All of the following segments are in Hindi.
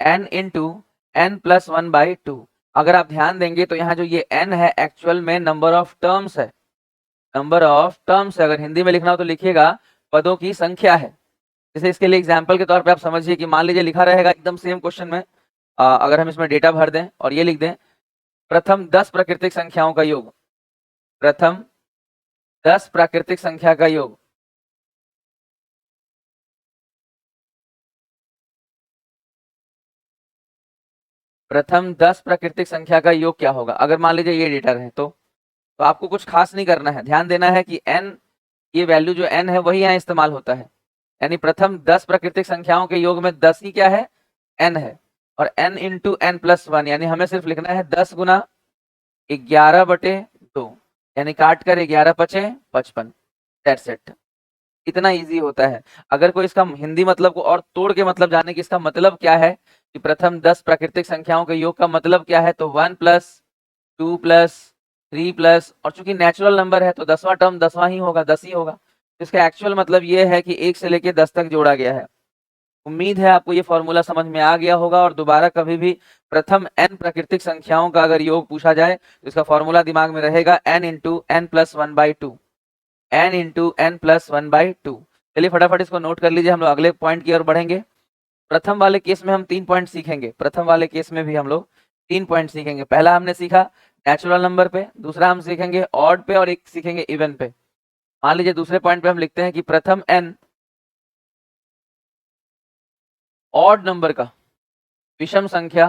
n into N plus 1/2। अगर आप ध्यान देंगे तो यहाँ जो ये n है एक्चुअल में नंबर ऑफ टर्म्स है, नंबर ऑफ टर्म्स है। अगर हिंदी में लिखना हो तो लिखिएगा पदों की संख्या है। जैसे इसके लिए एग्जाम्पल के तौर पे आप समझिए कि मान लीजिए लिखा रहेगा एकदम सेम क्वेश्चन में, अगर हम इसमें डेटा भर दें और ये लिख दें प्रथम 10 प्राकृतिक संख्याओं का योग, प्रथम 10 प्राकृतिक संख्या का योग। प्रथम 10 प्राकृतिक संख्या का योग क्या होगा? अगर मान लीजिए ये डेटा रहे तो आपको कुछ खास नहीं करना है, ध्यान देना है कि n, ये वैल्यू जो n है वही यहाँ इस्तेमाल होता है। यानी प्रथम 10 प्राकृतिक संख्याओं के योग में 10 ही क्या है? n है। और n इंटू एन प्लस 1, यानी हमें सिर्फ लिखना है 10 गुना 11/2, यानी काट कर 11 पचे 55। That's it. इतना इजी होता है। अगर कोई इसका हिंदी मतलब को और तोड़ के मतलब जाने की इसका मतलब क्या है कि प्रथम 10 प्राकृतिक संख्याओं के योग का मतलब क्या है, तो 1 प्लस 2 प्लस 3 प्लस, और चूंकि नेचुरल नंबर है तो 10वां टर्म 10वां ही होगा, 10 ही होगा। इसका एक्चुअल मतलब ये है कि 1 से लेके 10 तक जोड़ा गया है। उम्मीद है आपको ये फॉर्मूला समझ में आ गया होगा, और दोबारा कभी भी प्रथम n प्राकृतिक संख्याओं का अगर योग पूछा जाए तो इसका फॉर्मूला दिमाग में रहेगा n into N plus 1/2, n into N plus 1/2। चलिए फटाफट इसको नोट कर लीजिए, हम लोग अगले पॉइंट की ओर बढ़ेंगे। प्रथम वाले केस में हम 3 पॉइंट सीखेंगे, प्रथम वाले केस में भी हम लोग 3 पॉइंट सीखेंगे। पहला हमने सीखा नेचुरल नंबर पे, दूसरा हम सीखेंगे ऑड पे, और एक सीखेंगे इवन पे। मान लीजिए दूसरे पॉइंट पे हम लिखते हैं कि प्रथम n ऑड नंबर का विषम संख्या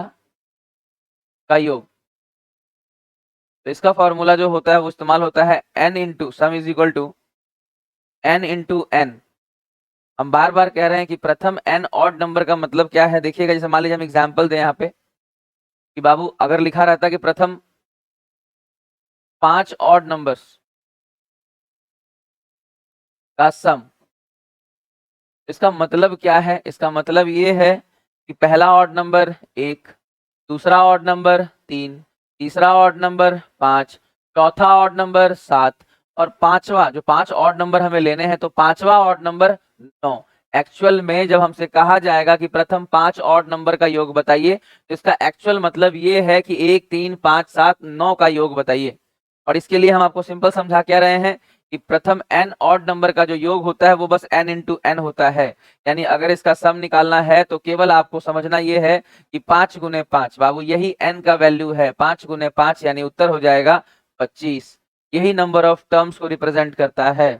का योग। तो इसका फॉर्मूला जो होता है वो इस्तेमाल होता है n into sum is equal to n into N. हम बार बार कह रहे हैं कि प्रथम n ऑड नंबर का मतलब क्या है, देखिएगा। जैसे मान लीजिए हम एग्जांपल दें यहाँ पे कि बाबू अगर लिखा रहता कि प्रथम 5 ऑड नंबर्स का सम, इसका मतलब क्या है? इसका मतलब ये है कि पहला ऑड नंबर 1, दूसरा ऑड नंबर 3, तीसरा ऑड नंबर 5, चौथा ऑड नंबर 7, और पांचवा, जो 5 ऑड नंबर हमें लेने हैं तो पांचवा ऑड नंबर 9। एक्चुअल में जब हमसे कहा जाएगा कि प्रथम 5 ऑड नंबर का योग बताइए, तो इसका एक्चुअल मतलब ये है कि 1, 3, 5, 7, 9 का योग बताइए। और इसके लिए हम आपको सिंपल समझा क्या रहे हैं कि प्रथम n ऑड नंबर का जो योग होता है वो बस n इंटू एन होता है। यानी अगर इसका सम निकालना है तो केवल आपको समझना ये है कि 5 गुने 5, बाबू यही n का वैल्यू है, 5 गुने 5, यानी उत्तर हो जाएगा 25। यही नंबर ऑफ टर्म्स को रिप्रेजेंट करता है।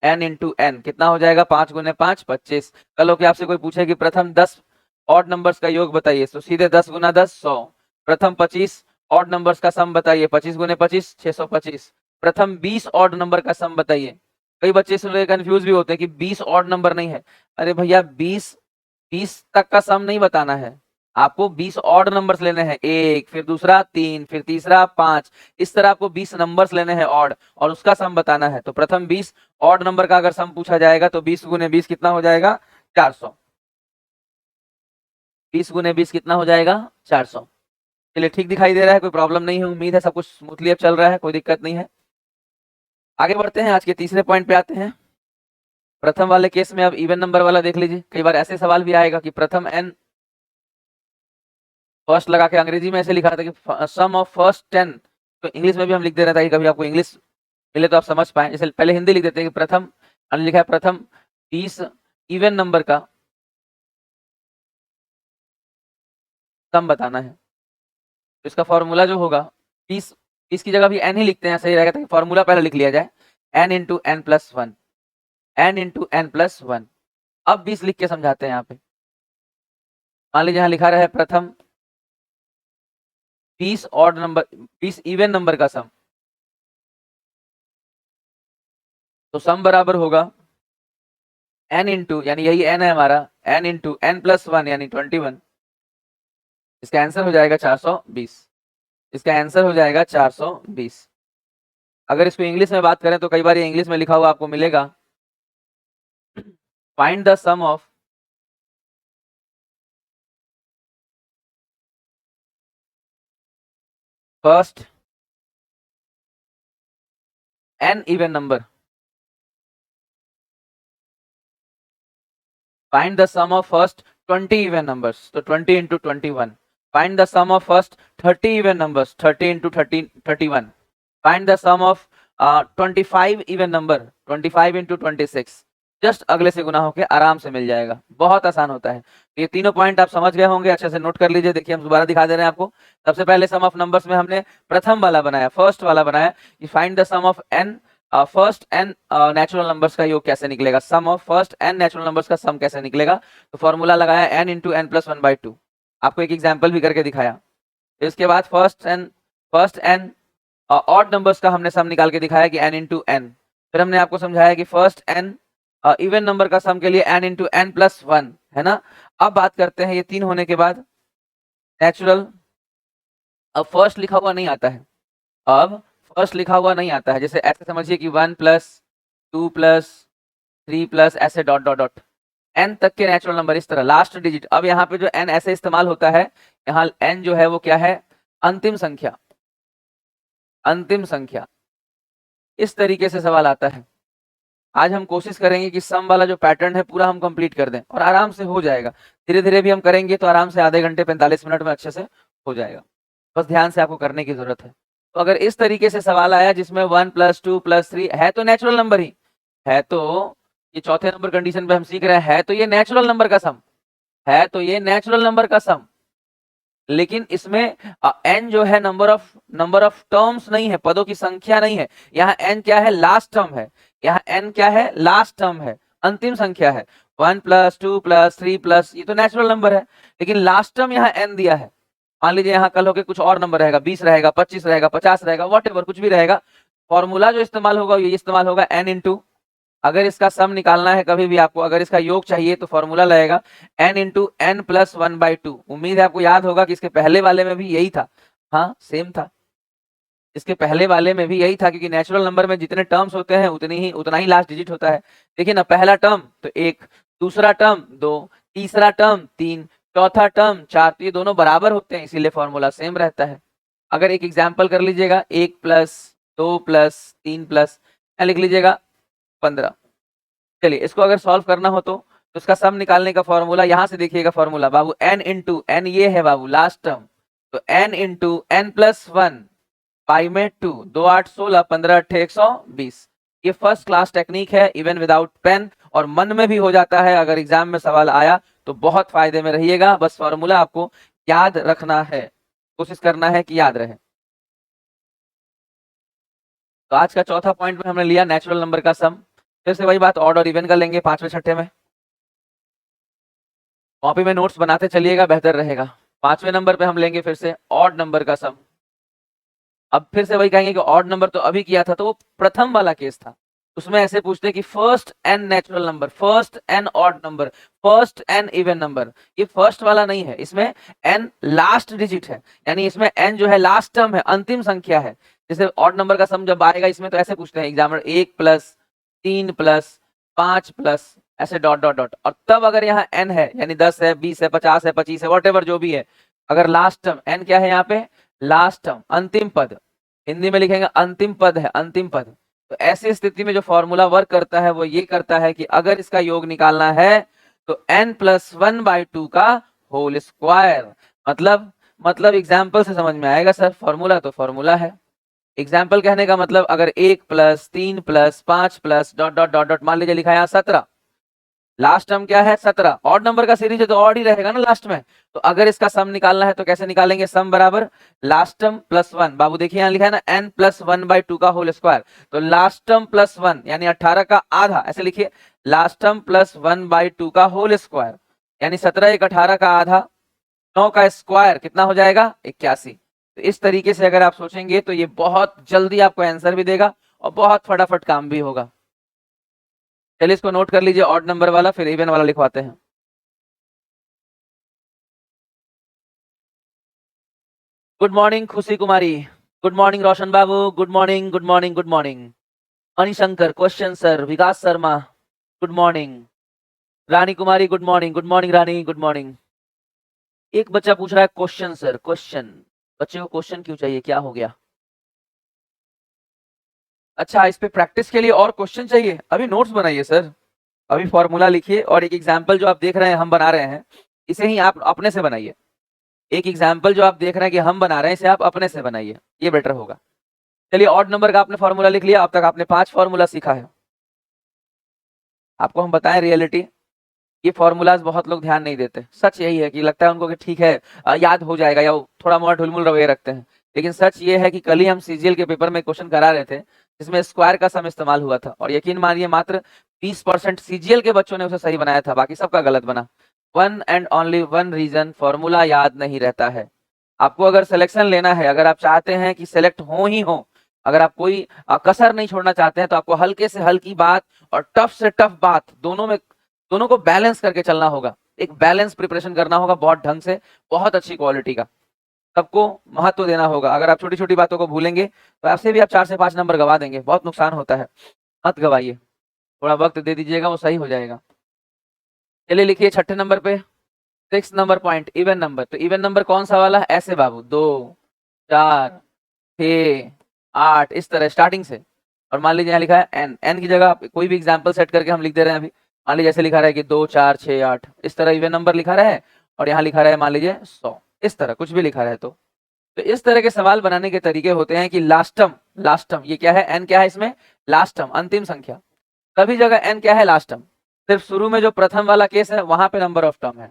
n इंटू एन कितना हो जाएगा? 5 गुने 5 25। कल हो के आपसे कोई पूछे कि प्रथम 10 ऑड नंबर्स का योग बताइए, तो सीधे 10 गुना 10 100। प्रथम 25 ऑड नंबर्स का सम बताइए, 25 गुने 25 625। प्रथम 20 ऑड नंबर का सम बताइए। कई बच्चे सुन रहे कंफ्यूज भी होते हैं कि 20 ऑड नंबर नहीं है। अरे भैया 20 तक का सम नहीं बताना है, आपको 20 ऑड नंबर्स लेने हैं, एक फिर दूसरा 3 फिर तीसरा 5, इस तरह आपको 20 नंबर्स लेने हैं ऑड, और उसका सम बताना है। तो प्रथम 20 ऑड नंबर का अगर सम पूछा जाएगा तो 20 गुने 20 कितना हो जाएगा? 400। 20 गुने 20 कितना हो जाएगा? 400। चलिए ठीक दिखाई दे रहा है, कोई प्रॉब्लम नहीं है, उम्मीद है सब कुछ स्मूथली अब चल रहा है, कोई दिक्कत नहीं है। आगे बढ़ते हैं, आज के तीसरे पॉइंट पे आते हैं। प्रथम वाले केस में अब इवन नंबर वाला देख लीजिए। कई बार ऐसे सवाल भी आएगा कि प्रथम n फर्स्ट लगा के, अंग्रेजी में ऐसे लिखा था कि सम ऑफ फर्स्ट 10, तो इंग्लिश में भी हम लिख दे रहे थे, कभी आपको इंग्लिश मिले तो आप समझ पाए। जैसे पहले हिंदी लिख देते हैं कि प्रथम, लिखा है प्रथम 20 इवन नंबर का सम बताना है। तो इसका फॉर्मूला जो होगा 20 की जगह भी n ही लिखते हैं, सही रहेगा, ताकि फॉर्मूला पहले लिख लिया जाए, n into N plus 1, n into N plus 1। अब 20 लिख के समझाते हैं यहाँ पे। मान लीजिए यहाँ लिखा रहा है प्रथम 20 ऑड नंबर, 20 इवन नंबर का सम, तो सम बराबर होगा n इंटू, यानी यही n है हमारा, n इंटू एन प्लस 1 यानी 21। इसका आंसर हो जाएगा 420। इसका आंसर हो जाएगा 420। अगर इसको इंग्लिश में बात करें तो कई बार ये इंग्लिश में लिखा हुआ आपको मिलेगा, find the sum of first n even number, find the sum of first 20 even numbers, तो 20 into 21. Find the sum of first 30 even numbers, 30 into 30, 31. Find the sum of 25 even number, 25 into 26. Just अगले से गुना होके आराम से मिल जाएगा, बहुत आसान होता है। ये तीनों पॉइंट आप समझ गए होंगे, अच्छे से नोट कर लीजिए। देखिए हम दोबारा दिखा दे रहे हैं आपको। सबसे पहले सम ऑफ नंबर्स में हमने प्रथम वाला बनाया, फर्स्ट वाला बनाया, कि find the sum of n, first N natural numbers का योग कैसे निकलेगा, sum of first N natural numbers का सम कैसे निकलेगा। तो फॉर्मूला लगाया n इंटू एन प्लस 1/2। आपको एक एग्जाम्पल भी करके दिखाया। इसके बाद फर्स्ट एन ऑड नंबर्स का हमने सम निकाल के दिखाया कि n इंटू एन। फिर हमने आपको समझाया कि फर्स्ट एन इवन नंबर का सम के लिए n इंटू एन प्लस 1 है ना। अब बात करते हैं ये तीन होने के बाद नेचुरल। अब फर्स्ट लिखा हुआ नहीं आता है, अब फर्स्ट लिखा हुआ नहीं आता है। जैसे ऐसे समझिए कि 1 प्लस 2 प्लस 3 प्लस ऐसे डॉट डॉट डॉट एन तक के नेचुरल नंबर, इस तरह लास्ट डिजिट। अब यहाँ पे जो एन ऐसे इस्तेमाल होता है, यहाँ एन जो है वो क्या है, अंतिम संख्या, अंतिम संख्या। इस तरीके से सवाल आता है। आज हम कोशिश करेंगे कि सम वाला जो पैटर्न है पूरा हम कंप्लीट कर दें और आराम से हो जाएगा। धीरे धीरे भी हम करेंगे तो आराम से आधे घंटे 45 मिनट में अच्छे से हो जाएगा। बस ध्यान से आपको करने की जरूरत है। तो अगर इस तरीके से सवाल आया जिसमें 1 प्लस 2 प्लस 3 है, तो नेचुरल नंबर ही है, तो ये चौथे नंबर कंडीशन पे हम सीख रहे हैं, तो ये नेचुरल नंबर का सम है, तो ये नेचुरल नंबर का सम। लेकिन इसमें n जो है नंबर ऑफ टर्म्स नहीं है, पदों की संख्या नहीं है। यहाँ n क्या है, लास्ट टर्म है। यहाँ n क्या है, लास्ट टर्म है, अंतिम संख्या है। 1 प्लस 2 प्लस 3 प्लस, ये तो नेचुरल नंबर है, लेकिन लास्ट टर्म यहाँ n दिया है। मान लीजिए यहाँ कल होके कुछ और नंबर रहेगा, 20 रहेगा, 25 रहेगा, 50 रहेगा, व्हाटएवर कुछ भी रहेगा। फॉर्मूला जो इस्तेमाल होगा ये इस्तेमाल होगा n इंटू, अगर इसका सम निकालना है कभी भी आपको, अगर इसका योग चाहिए तो फॉर्मूला लगेगा n इंटू एन प्लस 1/2। उम्मीद है आपको याद होगा कि इसके पहले वाले में भी यही था। हाँ सेम था, इसके पहले वाले में भी यही था, क्योंकि नेचुरल नंबर में जितने टर्म्स होते हैं उतना ही लास्ट डिजिट होता है। देखिए ना, पहला टर्म तो 1, दूसरा टर्म 2, तीसरा टर्म 3, चौथा टर्म 4, तो ये दोनों बराबर होते हैं, इसीलिए फॉर्मूला सेम रहता है। अगर एक एग्जाम्पल कर लीजिएगा, 1 प्लस 2 प्लस 3 प्लस लिख लीजिएगा 15। चलिए इसको अगर सॉल्व करना हो तो इसका सम निकालने का फॉर्मूला यहाँ से देखिएगा, फॉर्मूला बाबू n इंटू एन, ये है बाबू लास्ट टर्म, तो n इंटू एन प्लस 1 पाई में 2, 2 8 16, 15 8 120। ये फर्स्ट क्लास टेक्निक है, इवन विदाउट पेन, और मन में भी हो जाता है। अगर एग्जाम में सवाल आया तो बहुत फायदे में रहिएगा। बस फॉर्मूला आपको याद रखना है, कोशिश करना है कि याद रहे। तो आज का चौथा पॉइंट में हमने लिया नेचुरल नंबर का सम। फिर से वही बात, ऑड और इवन का लेंगे पांचवें छठे में। कॉपी में नोट्स बनाते चलिएगा, बेहतर रहेगा। पांचवें नंबर पे हम लेंगे फिर से ऑड नंबर का सम। अब फिर से वही कहेंगे कि ऑड नंबर तो अभी किया था, तो वो प्रथम वाला केस था। उसमें ऐसे पूछते हैं कि first N natural number, first N odd number, first N even number. ये फर्स्ट वाला नहीं है, इसमें एन लास्ट डिजिट है, यानी इसमें एन जो है लास्ट टर्म है, अंतिम संख्या है। जैसे ऑड नंबर का सम जब आएगा इसमें तो ऐसे पूछते हैं एग्जामिनर, 1 प्लस 3 प्लस 5 प्लस ऐसे डॉट डॉट डॉट, और तब अगर यहाँ n है, यानी 10 है, 20 है, 50 है, 25 है, वॉट जो भी है, अगर लास्ट टर्म n क्या है, यहाँ पे लास्ट टर्म, अंतिम पद, हिंदी में लिखेंगे अंतिम पद है, अंतिम पद। तो ऐसी स्थिति में जो फॉर्मूला वर्क करता है वो ये करता है कि अगर इसका योग निकालना है तो n प्लस 1/2 का होल स्क्वायर। मतलब एग्जाम्पल से समझ में आएगा सर, फॉर्मूला तो फॉर्मूला है। एग्जाम्पल कहने का मतलब, अगर 1 plus 3 plus 5 plus dot dot dot dot, मान लीजिए लिखा है यहाँ 17, लास्ट टर्म क्या है 17, ऑड नंबर का सीरीज है तो ऑड ही रहेगा ना लास्ट में। तो अगर इसका सम निकालना है तो कैसे निकालेंगे, सम बराबर लास्ट टर्म प्लस 1। बाबू देखिए यहाँ लिखा है ना n प्लस 1/2 का होल स्क्वायर, तो लास्ट टर्म प्लस 1 यानी 18 का आधा, ऐसे लिखिए लास्ट टर्म प्लस 1/2 का होल स्क्वायर, यानी 17 एक 18 का आधा, 9 का स्क्वायर कितना हो जाएगा 81। तो इस तरीके से अगर आप सोचेंगे तो ये बहुत जल्दी आपको आंसर भी देगा और बहुत फटाफट काम भी होगा। चलिए इसको नोट कर लीजिए, ऑड नंबर वाला, फिर इवन वाला लिखवाते हैं। Good morning Khushi Kumari, good morning Roshan Babu, good morning good morning good morning. Manishankar question sir, Vikas Sharma good morning, Rani Kumari good morning, good morning Rani, good morning. एक बच्चा पूछ रहा है क्वेश्चन सर, क्वेश्चन, बच्चे को क्वेश्चन क्यों चाहिए, क्या हो गया? अच्छा, इस पे प्रैक्टिस के लिए और क्वेश्चन चाहिए? अभी नोट्स बनाइए सर, अभी फॉर्मूला लिखिए, और एक एग्जाम्पल जो आप देख रहे हैं हम बना रहे हैं, इसे ही आप अपने से बनाइए। एक एग्जाम्पल जो आप देख रहे हैं कि हम बना रहे हैं, इसे आप अपने से बनाइए, ये बेटर होगा। चलिए ऑड नंबर का आपने फॉर्मूला लिख लिया। अब तक आपने 5 फॉर्मूला सीखा है। आपको हम बताएं रियलिटी, ये फॉर्मूलाज बहुत लोग ध्यान नहीं देते। सच यही है कि लगता है उनको कि ठीक है याद हो जाएगा, या थोड़ा मोड़ा ढुलमुल रवैया रखते हैं। लेकिन सच ये है कि कल ही हम सीजीएल के पेपर में क्वेश्चन करा रहे थे जिसमें स्क्वायर का सम इस्तेमाल हुआ था, और यकीन मानिए मात्र 20% सीजीएल के बच्चों ने उसे सही बनाया था, बाकी सबका गलत बना। One and only one reason, formula याद नहीं रहता है। आपको अगर सिलेक्शन लेना है, अगर आप चाहते हैं कि सिलेक्ट हो ही हो, अगर आप कोई कसर नहीं छोड़ना चाहते हैं, तो आपको हल्के से हल्की बात और टफ से टफ बात दोनों को बैलेंस करके चलना होगा। एक बैलेंस प्रिपरेशन करना होगा बहुत ढंग से, बहुत अच्छी क्वालिटी का। सबको महत्व देना होगा। अगर आप छोटी छोटी बातों को भूलेंगे तो आपसे भी आप 4 से 5 नंबर गवा देंगे, बहुत नुकसान होता है। मत गवाइए, थोड़ा वक्त दे दीजिएगा, वो सही हो जाएगा। चलिए लिखिए 6ठे नंबर पे 6 नंबर पॉइंट, इवन नंबर। तो इवन नंबर कौन सा वाला है? ऐसे बाबू, 2 4 6 8, इस तरह स्टार्टिंग से। और मान लीजिए यहाँ लिखा है एन, एन की जगह आप कोई भी एग्जाम्पल सेट करके हम लिख दे रहे हैं। अभी मान लीजिए ऐसे लिखा रहा है कि 2 4 6 8, इस तरह इवन नंबर लिखा रहा है, और यहाँ लिखा रहा है मान लीजिए 100, इस तरह कुछ भी लिखा रहा है। तो इस तरह के सवाल बनाने के तरीके होते हैं कि लास्टम, लास्टम ये क्या है? एन क्या है इसमें? लास्टम, अंतिम संख्या। सभी जगह एन क्या है? लास्टम। सिर्फ शुरू में जो प्रथम वाला केस है वहां पे नंबर ऑफ टर्म है।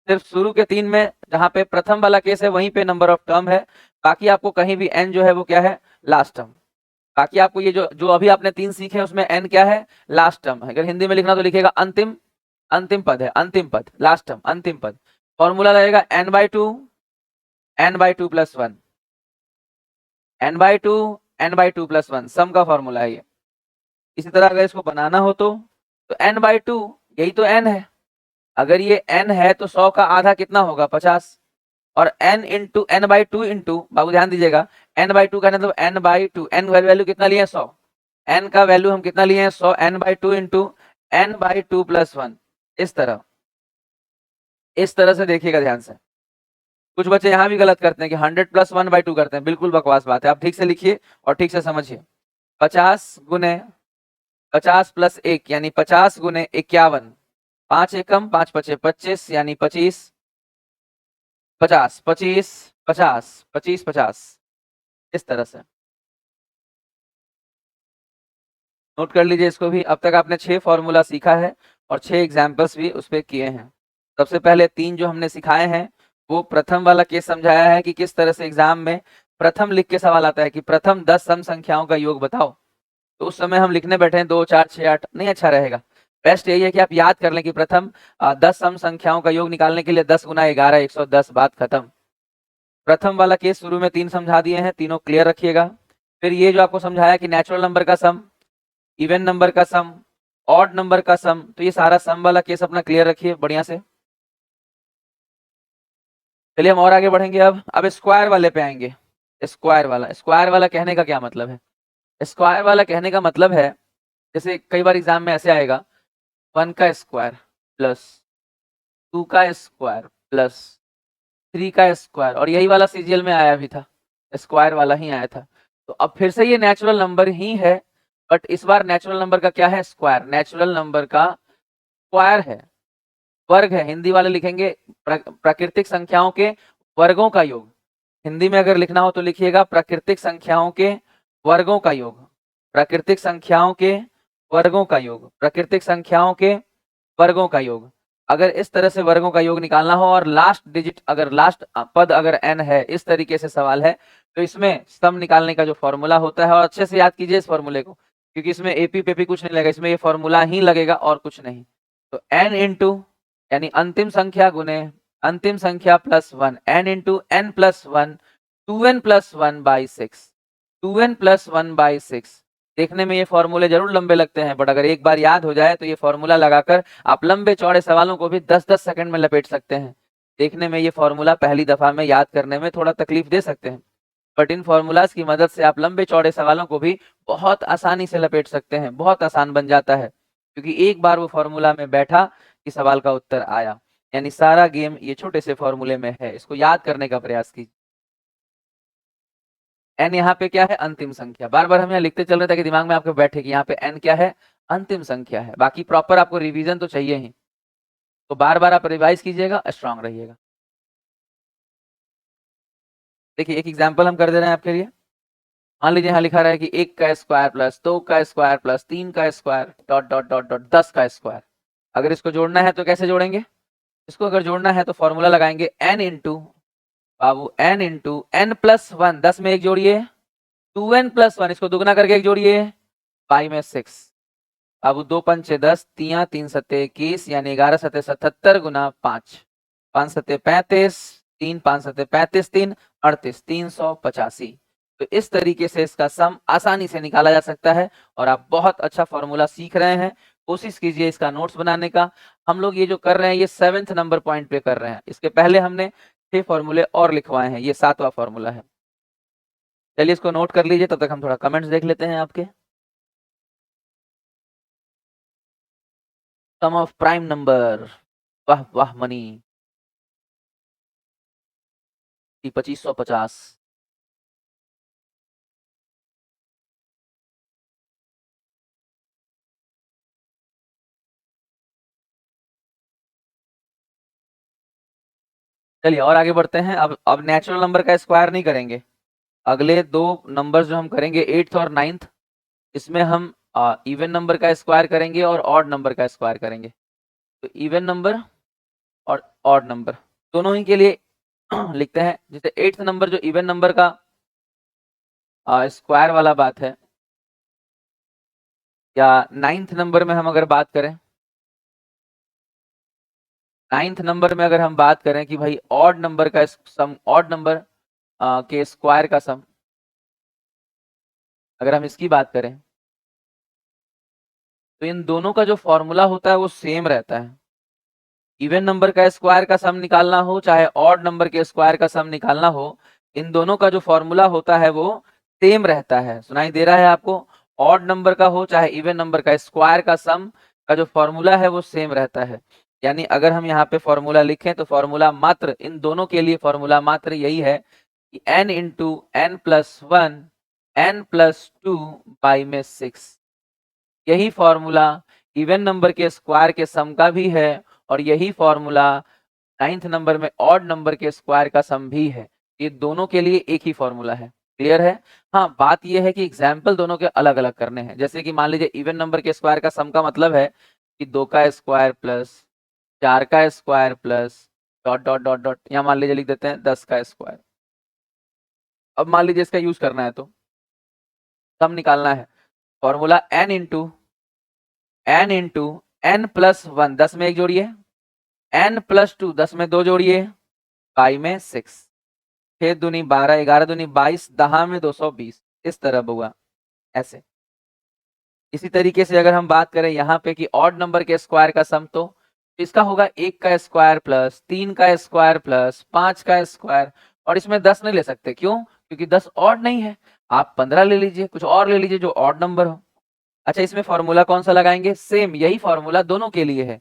सिर्फ शुरू के 3 में जहां पे प्रथम वाला केस है वहीं पे नंबर ऑफ टर्म है। बाकी आपको कहीं भी एन जो है वो क्या है? Last term. बाकी आपको ये जो अभी आपने 3 सीखे उसमें एन क्या है? लास्ट टर्म है। अगर हिंदी में लिखना तो लिखेगा अंतिम, अंतिम पद है, अंतिम पद, लास्ट टर्म, अंतिम पद। फॉर्मूला रहेगा n/2, n/2 + 1, n/2, n/2 + 1, सम का फॉर्मूला है ये। इसी तरह अगर इसको बनाना हो तो n/2, यही तो n है। अगर ये n है तो 100 का आधा कितना होगा? 50। और n इंटू n/2 इंटू, बाबू ध्यान दीजिएगा, n/2 का मतलब n/2, n वैल्यू कितना लिए? 100। n का वैल्यू हम कितना लिए हैं? 100। n/2 इंटू n/2 + 1, इस तरह, इस तरह से देखिएगा ध्यान से। कुछ बच्चे यहाँ भी गलत करते हैं कि 100 + 1/2 करते हैं, बिल्कुल बकवास बात है। आप ठीक से लिखिए और ठीक से समझिए। 50 गुने 50 + 1 यानी 50 गुने 51, 5 एकम 5 पचे 25 यानी 25, 50 25 50 25 50, इस तरह से नोट कर लीजिए इसको भी। अब तक आपने 6 फॉर्मूला सीखा है और 6 एग्जाम्पल्स भी उस पर किए हैं। सबसे पहले 3 जो हमने सिखाए हैं वो प्रथम वाला केस समझाया है कि किस तरह से एग्जाम में प्रथम लिख के सवाल आता है कि प्रथम 10 सम संख्याओं का योग बताओ। तो उस समय हम लिखने बैठे हैं 2 4 6 8, नहीं अच्छा रहेगा। बेस्ट यही है कि आप याद कर लें कि प्रथम 10 सम संख्याओं का योग निकालने के लिए 10 × 11 110, बात खत्म। प्रथम वाला केस शुरू में 3 समझा दिए हैं, तीनों क्लियर रखिएगा। फिर ये जो आपको समझाया कि नेचुरल नंबर का सम, इवन नंबर का सम, ऑड नंबर का सम, तो ये सारा सम वाला केस अपना क्लियर रखिए बढ़िया से। चलिए हम और आगे बढ़ेंगे। अब स्क्वायर वाले पे आएंगे। स्क्वायर वाला, स्क्वायर वाला कहने का क्या मतलब है? स्क्वायर वाला कहने का मतलब है, जैसे कई बार एग्जाम में ऐसे आएगा 1 का स्क्वायर प्लस 2 का स्क्वायर प्लस 3 का स्क्वायर, और यही वाला सीजीएल में आया भी था, स्क्वायर वाला ही आया था। तो अब फिर से ये नेचुरल नंबर ही है, बट इस बार नेचुरल नंबर का क्या है? स्क्वायर। नेचुरल नंबर का स्क्वायर है, वर्ग है। हिंदी वाले लिखेंगे प्राकृतिक संख्याओं के वर्गों का योग। हिंदी में अगर लिखना हो तो लिखिएगा प्राकृतिक संख्याओं के वर्गों का योग, प्राकृतिक संख्याओं के वर्गों का योग, प्राकृतिक संख्याओं के वर्गों का योग। अगर इस तरह से वर्गों का योग निकालना हो और लास्ट डिजिट अगर लास्ट पद अगर n है, इस तरीके से सवाल है, तो इसमें सम निकालने का जो फॉर्मूला होता है, और अच्छे से याद कीजिए इस फॉर्मूले को, क्योंकि इसमें एपी पेपी कुछ नहीं लगेगा, इसमें ये फॉर्मूला ही लगेगा और कुछ नहीं। तो n इंटू यानी अंतिम संख्या गुने अंतिम संख्या plus 1, n into n + 1, 2n + 1/6, 2n + 1/6। देखने में ये फॉर्मूले जरूर लंबे लगते हैं, बट अगर एक बार याद हो जाए तो ये फॉर्मूला लगाकर आप लंबे चौड़े सवालों को भी 10-10 सेकंड में लपेट सकते हैं। देखने में ये फॉर्मूला पहली दफा में याद करने में थोड़ा तकलीफ दे सकते हैं, बट इन फॉर्मूलाज की मदद से आप लंबे चौड़े सवालों को भी बहुत आसानी से लपेट सकते हैं, बहुत आसान बन जाता है, क्योंकि एक बार वो फॉर्मूला में बैठा कि सवाल का उत्तर आया। यानी सारा गेम ये छोटे से फॉर्मूले में है, इसको याद करने का प्रयास कीजिए। n यहाँ पे क्या है? अंतिम संख्या। बार बार हम यहाँ लिखते चल रहे थे कि दिमाग में आपके बैठे कि यहाँ पे n क्या है? अंतिम संख्या है। बाकी प्रॉपर आपको रिवीजन तो चाहिए ही। तो बार बार आप रिवाइज कीजिएगा, स्ट्रांग रहिएगा। देखिए एक एग्जाम्पल हम कर दे रहे हैं आपके लिए। मान लीजिए यहाँ लिखा रहा है कि 1 का स्क्वायर प्लस 2 का स्क्वायर प्लस 3 का square dot dot dot dot 10 का स्क्वायर। अगर इसको जोड़ना है तो कैसे जोड़ेंगे? इसको अगर जोड़ना है तो फॉर्मूला लगाएंगे n इंटू बाबू n इंटू n प्लस 1, 10 में एक जोड़िए, 2n प्लस 1 इसको दुगना करके एक जोड़िए, पाई में 6। बाबू 2 पंचे 10, 3 सत्ते 21 यानी 11 सत्ते 77 गुना 5, 5 सत्ते 35, 3 5 सत्ते 35, 3 38, 385। तो इस तरीके से इसका सम आसानी से निकाला जा सकता है और आप बहुत अच्छा फॉर्मूला सीख रहे हैं। कोशिश कीजिए इसका नोट्स बनाने का। हम लोग ये जो कर रहे हैं ये 7th नंबर पॉइंट पे कर रहे हैं। इसके पहले हमने 6 फॉर्मूले और लिखवाए हैं, ये 7वां फॉर्मूला है। चलिए इसको नोट कर लीजिए, तब तक हम थोड़ा कमेंट्स देख लेते हैं आपके। सम ऑफ प्राइम नंबर, वाह वाह मनी, 2550। चलिए और आगे बढ़ते हैं। अब नेचुरल नंबर का स्क्वायर नहीं करेंगे। अगले दो नंबर्स जो हम करेंगे 8th और 9th, इसमें हम इवन नंबर का स्क्वायर करेंगे और ऑड नंबर का स्क्वायर करेंगे। तो इवन नंबर और ऑड नंबर दोनों ही के लिए लिखते हैं। जैसे 8th नंबर जो इवन नंबर का स्क्वायर वाला बात है, या 9th नंबर में हम अगर बात करें, 9th नंबर में अगर हम बात करें कि भाई ऑड नंबर का सम, ऑड नंबर के स्क्वायर का सम, अगर हम इसकी बात करें तो इन दोनों का जो फॉर्मूला होता है वो सेम रहता है। इवन नंबर का स्क्वायर का सम निकालना हो चाहे ऑड नंबर के स्क्वायर का सम निकालना हो, इन दोनों का जो फॉर्मूला होता है वो सेम रहता है। सुनाई दे रहा है आपको? ऑड नंबर का हो चाहे इवन नंबर का, स्क्वायर का सम का जो फॉर्मूला है वो सेम रहता है। यानी अगर हम यहाँ पे फॉर्मूला लिखें तो फॉर्मूला मात्र इन दोनों के लिए फॉर्मूला मात्र यही है कि n into n plus 1 n plus 2 by में 6। यही फॉर्मूला इवन नंबर के स्क्वायर के सम का भी है और यही फॉर्मूला 9th नंबर में ऑड नंबर के स्क्वायर का सम भी है। ये दोनों के लिए एक ही फॉर्मूला है। क्लियर है? हाँ, बात यह है कि एग्जाम्पल दोनों के अलग अलग करने हैं। जैसे कि मान लीजिए इवन नंबर के स्क्वायर का सम का मतलब है कि 2 का स्क्वायर प्लस 4 का square plus dot dot dot dot, यहाँ मान लीजिए लिख देते हैं 10 का स्क्वायर। अब मान लीजिए इसका यूज करना है तो सम निकालना है, formula n into n plus 1, 10 में एक जोड़िए, n प्लस 2, 10 में दो जोड़िए, पाई में 6, 6 दूनी 12, 11 दूनी 22, दहा में 220, इस तरह हुआ ऐसे। इसी तरीके से अगर हम बात करें यहाँ पे कि ऑड नंबर के स्क्वायर का सम, तो इसका होगा 1 का स्क्वायर प्लस 3 का स्क्वायर प्लस 5 का स्क्वायर। और इसमें 10 नहीं ले सकते, क्यों? क्योंकि 10 ऑड नहीं है। आप 15 ले लीजिए, कुछ और ले लीजिए जो ऑड नंबर हो। अच्छा, इसमें फॉर्मूला कौन सा लगाएंगे? सेम यही फॉर्मूला दोनों के लिए है,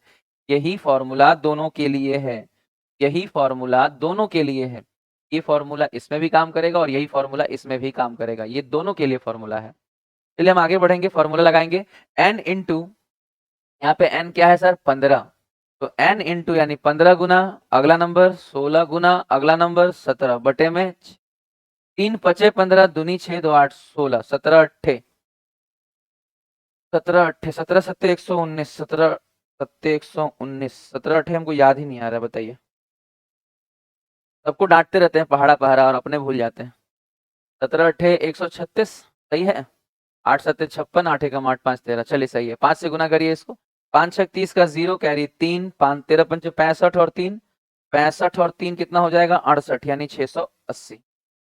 यही फॉर्मूला दोनों के लिए है, यही फॉर्मूला दोनों के लिए है। ये फॉर्मूला इसमें भी काम करेगा और यही फॉर्मूला इसमें भी काम करेगा, ये दोनों के लिए फॉर्मूला है। चलिए हम आगे बढ़ेंगे, फॉर्मूला लगाएंगे n इंटू, यहाँ पे n क्या है सर? 15। तो n इंटू यानी 15 गुना अगला नंबर, 16 गुना अगला नंबर, 17 बटे में 3 पचे 15 दूनी 6 2 8 16, 17 अट्ठे 17 अट्ठे 17 सत्ते 119, 17 सत्ते 119, 17 अट्ठे हमको याद ही नहीं आ रहा, बताइए। सबको डांटते रहते हैं पहाड़ा पहाड़ा और अपने भूल जाते हैं। 17 अट्ठे 136, सही है। 8 सत्ते 56, 8 एकम 8 5 13, चलिए सही है। 5 से गुना करिए इसको, 5 छक 30 का 0 कैरी 3, 5 13 पंच 65 और 3 65 और 3 कितना हो जाएगा? 68 यानी 680।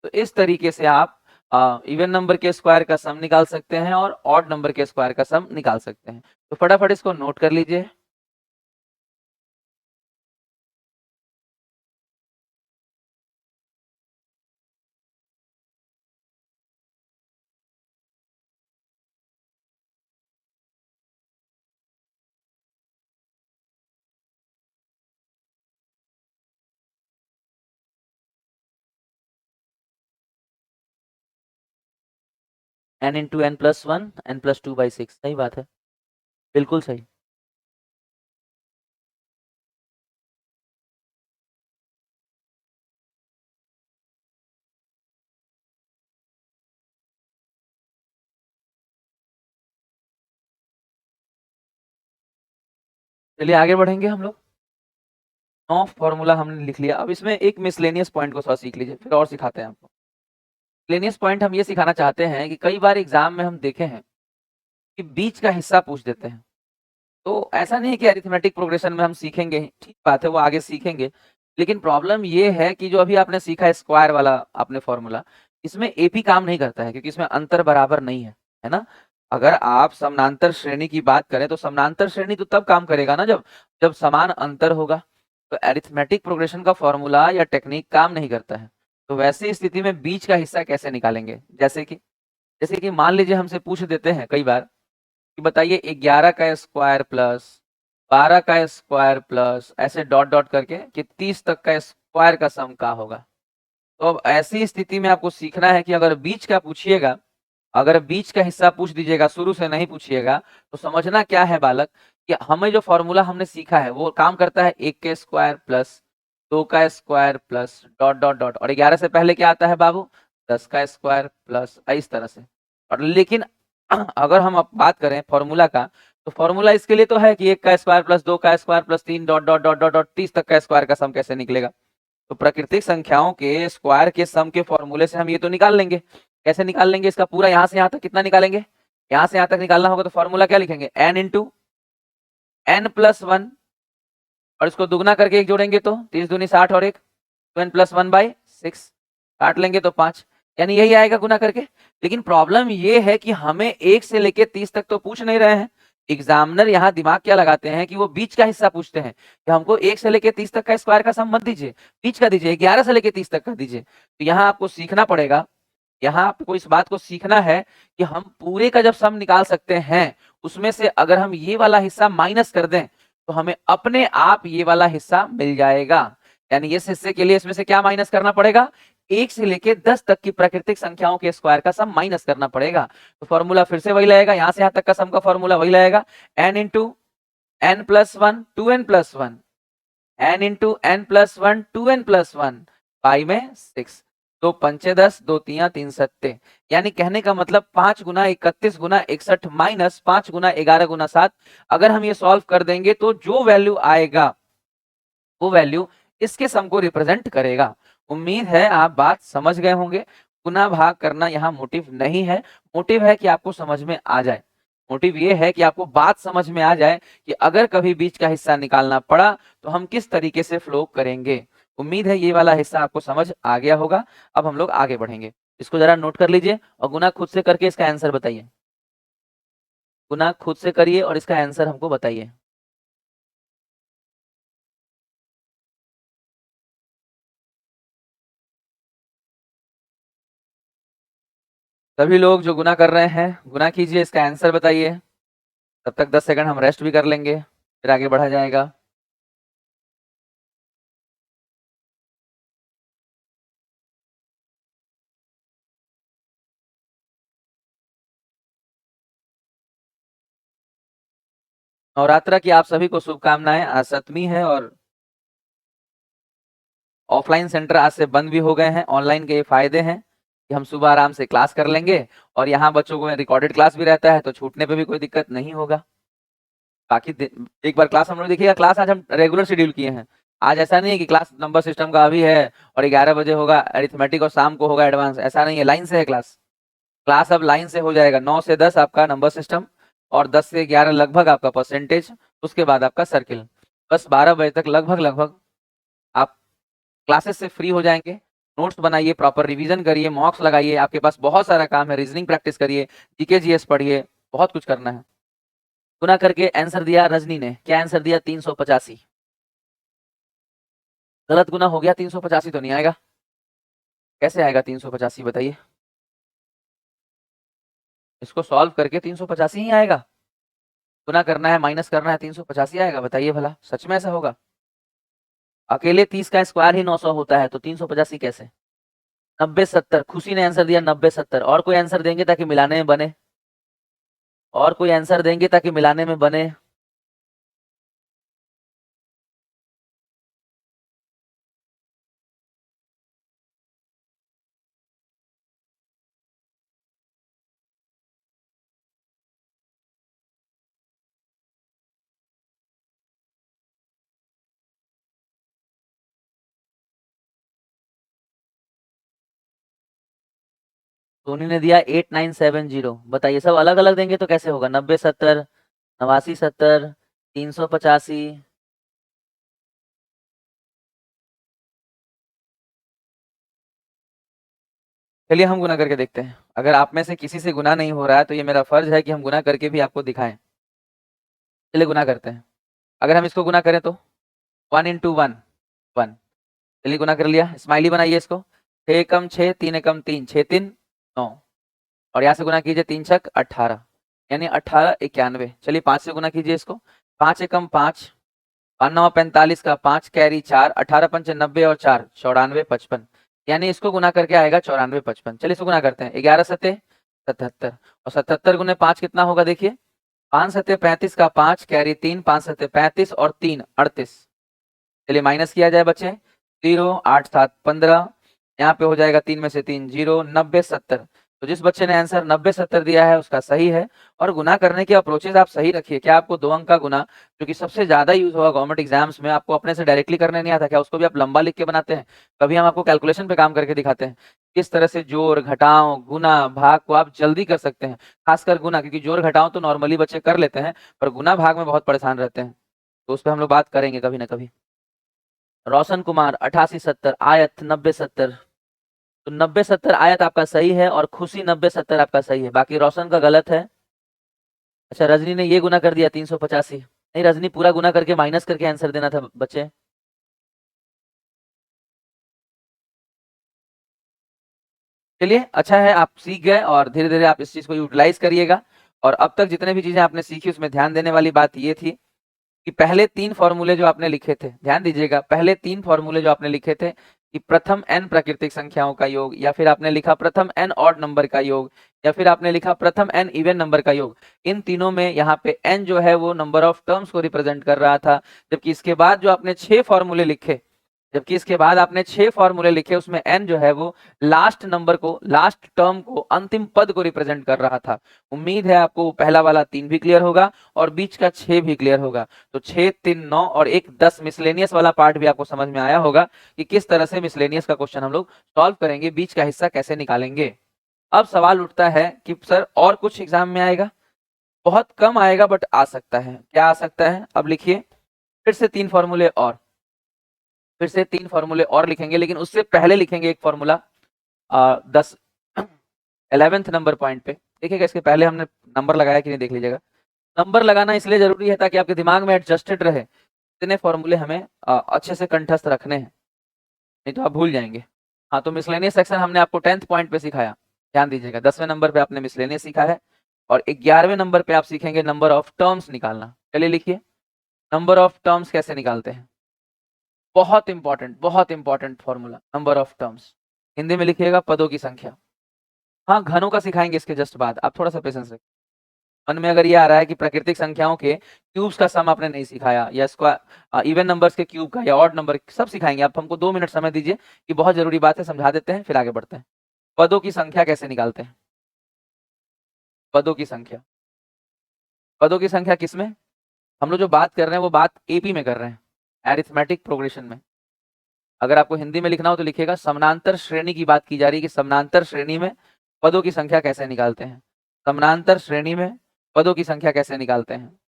तो इस तरीके से आप इवन नंबर के स्क्वायर का सम निकाल सकते हैं और ऑड नंबर के स्क्वायर का सम निकाल सकते हैं। तो फटाफट इसको नोट कर लीजिए। n into n plus 1 n plus 2 by 6, सही बात है, बिल्कुल सही। चलिए आगे बढ़ेंगे हम लोग। 9 फॉर्मूला हमने लिख लिया। अब इसमें एक मिसलेनियस पॉइंट को थोड़ा सीख लीजिए, फिर और सिखाते हैं आपको। मिसलेनियस पॉइंट हम ये सिखाना चाहते हैं कि कई बार एग्जाम में हम देखे हैं कि बीच का हिस्सा पूछ देते हैं। तो ऐसा नहीं है कि अरिथमेटिक प्रोग्रेशन में हम सीखेंगे, ठीक बात है, वो आगे सीखेंगे। लेकिन प्रॉब्लम ये है कि जो अभी आपने सीखा है स्क्वायर वाला आपने फॉर्मूला, इसमें एपी काम नहीं करता है क्योंकि इसमें अंतर बराबर नहीं है ना? अगर आप समानांतर श्रेणी की बात करें तो समानांतर श्रेणी तो तब काम करेगा ना जब जब समान अंतर होगा। तो अरिथमेटिक प्रोग्रेशन का फॉर्मूला या टेक्निक काम नहीं करता है। तो वैसी स्थिति में बीच का हिस्सा कैसे निकालेंगे? जैसे कि मान लीजिए हमसे पूछ देते हैं कई बार कि बताइए 11 का स्क्वायर प्लस 12 का स्क्वायर प्लस ऐसे डॉट डॉट करके कि 30 तक का स्क्वायर का सम का होगा। तो अब ऐसी स्थिति में आपको सीखना है कि अगर बीच का पूछिएगा, अगर बीच का हिस्सा पूछ दीजिएगा, शुरू से नहीं पूछिएगा, तो समझना क्या है बालक कि हमें जो फॉर्मूला हमने सीखा है वो काम करता है 1 के स्क्वायर प्लस 2 का square plus dot dot dot, और 11 से पहले क्या आता है बाबू? 10 का स्क्वायर प्लस, इस तरह से। और लेकिन अगर हम अब बात करें फॉर्मूला का, तो फॉर्मूला इसके लिए तो है कि 1 का स्क्वायर प्लस 2 का square plus 3 dot dot dot dot dot 30 तक का स्क्वायर का सम कैसे निकलेगा? तो प्राकृतिक संख्याओं के स्क्वायर के सम के फॉर्मूले से हम ये तो निकाल लेंगे। कैसे निकाल लेंगे? इसका पूरा यहां से यहां तक कितना निकालेंगे? यहां से यहां तक निकालना होगा तो फॉर्मूला क्या लिखेंगे? n इंटू n प्लस 1, और इसको दुगना करके एक जोड़ेंगे तो 30 दूनी 60 और एक तो n प्लस 1/6, काट लेंगे तो 5, यानी यही आएगा गुना करके। लेकिन प्रॉब्लम ये है कि हमें 1 से लेके 30 तक तो पूछ नहीं रहे हैं। एग्जामिनर यहाँ दिमाग क्या लगाते हैं कि वो बीच का हिस्सा पूछते हैं कि हमको 1 से लेके 30 तक का स्क्वायर का सम मत दीजिए, बीच का दीजिए, 11 से लेके 30 तक का दीजिए। तो यहाँ आपको सीखना पड़ेगा, यहाँ आपको इस बात को सीखना है कि हम पूरे का जब सम निकाल सकते हैं, उसमें से अगर हम ये वाला हिस्सा माइनस कर दें तो हमें अपने आप ये वाला हिस्सा मिल जाएगा। यानी इस हिस्से के लिए इसमें से क्या माइनस करना पड़ेगा? 1 से लेके 10 तक की प्राकृतिक संख्याओं के स्क्वायर का सम माइनस करना पड़ेगा। तो फॉर्मूला फिर से वही लगेगा, यहां से यहां तक का सम का फॉर्मूला वही लगेगा, n into n plus 1 2n plus 1, n into n plus 1 2n plus 1, पाई में 6, दो पंचे 10, दो तिया 3 सत्ते, यानी कहने का मतलब 5 गुना 31 गुना 61 माइनस 5 गुना 11 गुना 7। अगर हम ये सॉल्व कर देंगे तो जो वैल्यू आएगा वो वैल्यू इसके सम को रिप्रेजेंट करेगा। उम्मीद है आप बात समझ गए होंगे। गुना भाग करना यहाँ मोटिव नहीं है, मोटिव है कि आपको समझ में आ जाए। मोटिव ये है कि आपको बात समझ में आ जाए कि अगर कभी बीच का हिस्सा निकालना पड़ा तो हम किस तरीके से फ्लो करेंगे। उम्मीद है ये वाला हिस्सा आपको समझ आ गया होगा। अब हम लोग आगे बढ़ेंगे, इसको जरा नोट कर लीजिए और गुना खुद से करके इसका आंसर बताइए। गुना खुद से करिए और इसका आंसर हमको बताइए। सभी लोग जो गुना कर रहे हैं गुना कीजिए, इसका आंसर बताइए। तब तक 10 सेकंड हम रेस्ट भी कर लेंगे, फिर आगे बढ़ा जाएगा। नवरात्र की आप सभी को शुभकामनाएं। आज 7वीं है और ऑफलाइन सेंटर आज से बंद भी हो गए हैं। ऑनलाइन के ये फायदे हैं कि हम सुबह आराम से क्लास कर लेंगे और यहाँ बच्चों को रिकॉर्डेड क्लास भी रहता है तो छूटने पे भी कोई दिक्कत नहीं होगा। बाकी एक बार क्लास हम लोग देखिएगा, क्लास आज हम रेगुलर शेड्यूल किए हैं। आज ऐसा नहीं है कि क्लास नंबर सिस्टम का अभी है और 11 बजे होगा अरिथमेटिक और शाम को होगा एडवांस, ऐसा नहीं है, लाइन से है क्लास। क्लास अब लाइन से हो जाएगा, 9 से 10 आपका नंबर सिस्टम और 10 से 11 लगभग आपका परसेंटेज, उसके बाद आपका सर्किल। बस 12 बजे तक लगभग लगभग आप क्लासेस से फ्री हो जाएंगे। नोट्स बनाइए, प्रॉपर रिवीजन करिए, मॉक्स लगाइए, आपके पास बहुत सारा काम है, रीजनिंग प्रैक्टिस करिए, जीके जीएस पढ़िए, बहुत कुछ करना है। गुना करके आंसर दिया रजनी ने, क्या आंसर दिया? 385। गलत गुना हो गया, 385 तो नहीं आएगा। कैसे आएगा 385 बताइए? इसको सॉल्व करके 385 ही आएगा। गुना करना है, माइनस करना है, 385 आएगा। बताइए भला सच में ऐसा होगा? अकेले 30 का स्क्वायर ही 900 होता है तो 385 कैसे? 90 70, खुशी ने आंसर दिया 90 70। और कोई आंसर देंगे ताकि मिलाने में बने? और कोई आंसर देंगे ताकि मिलाने में बने? सोनी ने दिया 8970। बताइए सब अलग अलग देंगे तो कैसे होगा? 9070, 8970, 385। चलिए हम गुना करके देखते हैं। अगर आप में से किसी से गुना नहीं हो रहा है तो ये मेरा फर्ज है कि हम गुना करके भी आपको दिखाएं। चलिए गुना करते हैं। अगर हम इसको गुना करें तो 1 इंटू 1 1। चलिए गुना कर लिया, स्माइली बनाइए इसको। 6 कम 6, 3 एकम 3, 6 3 9। और यहाँ से गुना कीजिए, 3 छक 18, यानी 18 91। चलिए 5 से गुना कीजिए इसको। 5 एकम 5, 5 9 45 का 5 कैरी 4, 18 पंच 90 और 4 94 55, यानी इसको गुना करके आएगा 94 55। चलिए इसको गुना करते हैं। 11 सत्ते 77 और 77 गुने 5 कितना होगा? देखिए 5 सत्ते 35 का 5 कैरी 3, 5 सत्ते 35 और 3 38। चलिए माइनस किया जाए बच्चे, 0 8 7 15, यहाँ पे हो जाएगा 3 में से 3 0, 90 70। तो जिस बच्चे ने आंसर 90 70 दिया है उसका सही है। और गुना करने के अप्रोचेज आप सही रखिए। क्या आपको 2 अंक का गुना, जो कि सबसे ज्यादा यूज होगा गवर्नमेंट एग्जाम्स में, आपको अपने से डायरेक्टली करने नहीं आता क्या? उसको भी आप लंबा लिख के बनाते हैं? कभी हम आपको कैलकुलेशन पे काम करके दिखाते हैं किस तरह से जोड़ घटाओ गुना भाग को आप जल्दी कर सकते हैं। खासकर गुना, क्योंकि जोड़ घटाओ तो नॉर्मली बच्चे कर लेते हैं, पर गुना भाग में बहुत परेशान रहते हैं। तो उस पर हम लोग बात करेंगे कभी ना कभी। रोशन कुमार 8870, आयत 9070। तो 9070 आयत आपका सही है और खुशी 9070 आपका सही है, बाकी रोशन का गलत है। अच्छा रजनी ने ये गुना कर दिया 385। नहीं रजनी, पूरा गुना करके माइनस करके आंसर देना था बच्चे। चलिए अच्छा है, आप सीख गए और धीरे धीरे आप इस चीज को यूटिलाइज करिएगा। और अब तक जितने भी चीजें आपने सीखी उसमें ध्यान देने वाली बात ये थी कि पहले 3 फॉर्मूले जो आपने लिखे थे, ध्यान दीजिएगा, पहले 3 फॉर्मूले जो आपने लिखे थे कि प्रथम n प्राकृतिक संख्याओं का योग, या फिर आपने लिखा प्रथम n ऑड नंबर का योग, या फिर आपने लिखा प्रथम n इवन नंबर का योग। इन तीनों में यहाँ पे n जो है वो नंबर ऑफ टर्म्स को रिप्रेजेंट कर रहा था। जबकि इसके बाद जो आपने 6 फॉर्मूले लिखे, जबकि इसके बाद आपने 6 फॉर्मूले लिखे, उसमें n जो है वो लास्ट नंबर को, लास्ट टर्म को, अंतिम पद को रिप्रेजेंट कर रहा था। उम्मीद है आपको पहला वाला 3 भी क्लियर होगा और बीच का 6 भी क्लियर होगा। तो 6 3 9 और 1 10 मिसलेनियस वाला पार्ट भी आपको समझ में आया होगा कि किस तरह से मिसलेनियस का क्वेश्चन हम लोग सॉल्व करेंगे, बीच का हिस्सा कैसे निकालेंगे। अब सवाल उठता है कि सर और कुछ एग्जाम में आएगा? बहुत कम आएगा बट आ सकता है। क्या आ सकता है? अब लिखिए फिर से 3 फॉर्मूले और, फिर से 3 फॉर्मूले और लिखेंगे, लेकिन उससे पहले लिखेंगे एक फॉर्मूला 10 11th नंबर पॉइंट पे। देखिएगा इसके पहले हमने नंबर लगाया कि नहीं, देख लीजिएगा। नंबर लगाना इसलिए जरूरी है ताकि आपके दिमाग में एडजस्टेड रहे। इतने फॉर्मूले हमें अच्छे से कंठस्थ रखने हैं, नहीं तो आप भूल जाएंगे। हाँ, तो मिसलेनियस सेक्शन हमने आपको 10th पॉइंट पे सिखाया, ध्यान दीजिएगा। 10वें नंबर पे आपने मिसलेनियस सीखा है और 11वें नंबर पे आप सीखेंगे नंबर ऑफ टर्म्स निकालना। चलिए लिखिए, नंबर ऑफ टर्म्स कैसे निकालते हैं। बहुत important formula, number of terms. Hindi में लिखिएगा पदों की संख्या। हाँ, घनों का सिखाएंगे इसके जस्ट बाद, आप थोड़ा सा पेशेंस रखिए। मन में अगर ये आ रहा है कि प्राकृतिक संख्याओं के क्यूब्स का सम आपने नहीं सिखाया, या स्क्वायर इवन नंबर्स के क्यूब का, या ऑड नंबर, सब सिखाएंगे। आप हमको 2 मिनट समय दीजिए कि बहुत जरूरी बात है, समझा देते हैं फिर आगे बढ़ते हैं। पदों की संख्या कैसे निकालते हैं? पदों की संख्या, पदों की संख्या किसमें? हम लोग जो बात कर रहे हैं वो बात एपी में कर रहे हैं, एरिथमेटिक प्रोग्रेशन में। अगर आपको हिंदी में लिखना हो तो लिखिएगा समानांतर श्रेणी की बात की जा रही है कि समानांतर श्रेणी में पदों की संख्या कैसे निकालते हैं। समानांतर श्रेणी में पदों की संख्या कैसे निकालते हैं।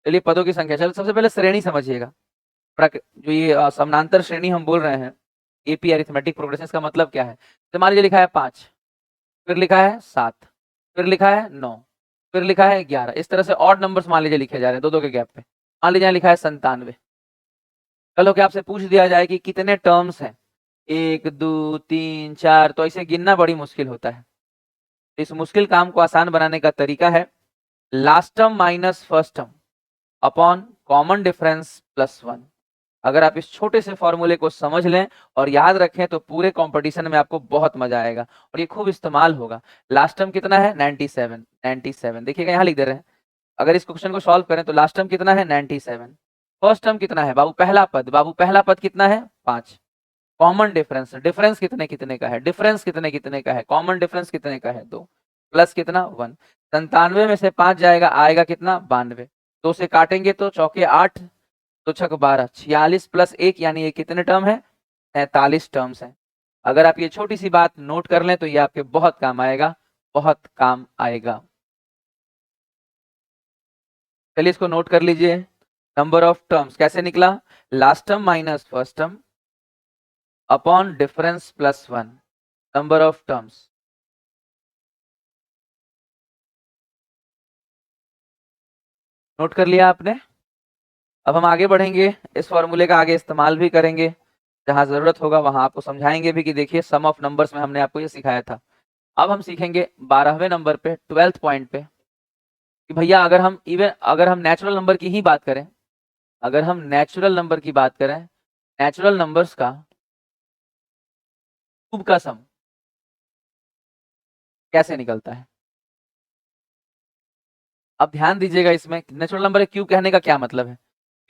चलिए पदों की संख्या, चलो सबसे पहले श्रेणी समझिएगा। जो ये समानांतर श्रेणी हम बोल रहे हैं, एपी अरिथमेटिक प्रोग्रेशन का मतलब क्या है? तो मान लीजिए लिखा है 5, फिर लिखा है 7, फिर लिखा है 9, फिर लिखा है 11। इस तरह से ऑड नंबर्स मान लीजिए लिखे जा रहे हैं 2 2 के गैप पे। मान लीजिए लिखा है 97। चलो कि आपसे पूछ दिया जाए कि कितने टर्म्स हैं, 1 2 3 4, तो ऐसे गिनना बड़ी मुश्किल होता है। इस मुश्किल काम को आसान बनाने का तरीका है last term minus first term upon common difference plus 1। अगर आप इस छोटे से फॉर्मूले को समझ लें और याद रखें तो पूरे कंपटीशन में आपको बहुत मजा आएगा और ये खूब इस्तेमाल होगा। लास्ट टर्म कितना है? 97। 97 देखिएगा यहाँ लिख दे रहे हैं। अगर इस क्वेश्चन को सॉल्व करें तो लास्ट टर्म कितना है? 97। फर्स्ट टर्म कितना है बाबू? पहला पद। बाबू पहला पद कितना है? 5। कॉमन डिफरेंस, डिफरेंस कितने कितने का है? डिफरेंस कितने कितने का है? कॉमन डिफरेंस कितने का है? 2 प्लस कितना? 1। 97 में से 5 जाएगा, आएगा कितना? 92। 2 से काटेंगे तो चौके 8, तो छक 12, 46 प्लस 1, यानी ये कितने टर्म है? 43 टर्म्स हैं। अगर आप ये छोटी सी बात नोट कर लें तो ये आपके बहुत काम आएगा। बहुत काम आएगा। चलिए इसको नोट कर लीजिए। नंबर ऑफ टर्म्स कैसे निकला, last term minus first term upon difference plus 1, number of terms. Note कर लिया आपने। अब हम आगे बढ़ेंगे, इस फॉर्मूले का आगे इस्तेमाल भी करेंगे, जहां जरूरत होगा वहां आपको समझाएंगे भी कि देखिए सम ऑफ नंबर्स में हमने आपको ये सिखाया था। अब हम सीखेंगे 12वें नंबर पे, 12th पॉइंट पे, कि भैया अगर हम नेचुरल नंबर की ही बात करें, अगर हम नेचुरल नंबर की बात करें, नेचुरल नंबर्स का क्यूब का सम कैसे निकलता है। अब ध्यान दीजिएगा, इसमें नेचुरल नंबर क्यूब कहने का क्या मतलब है।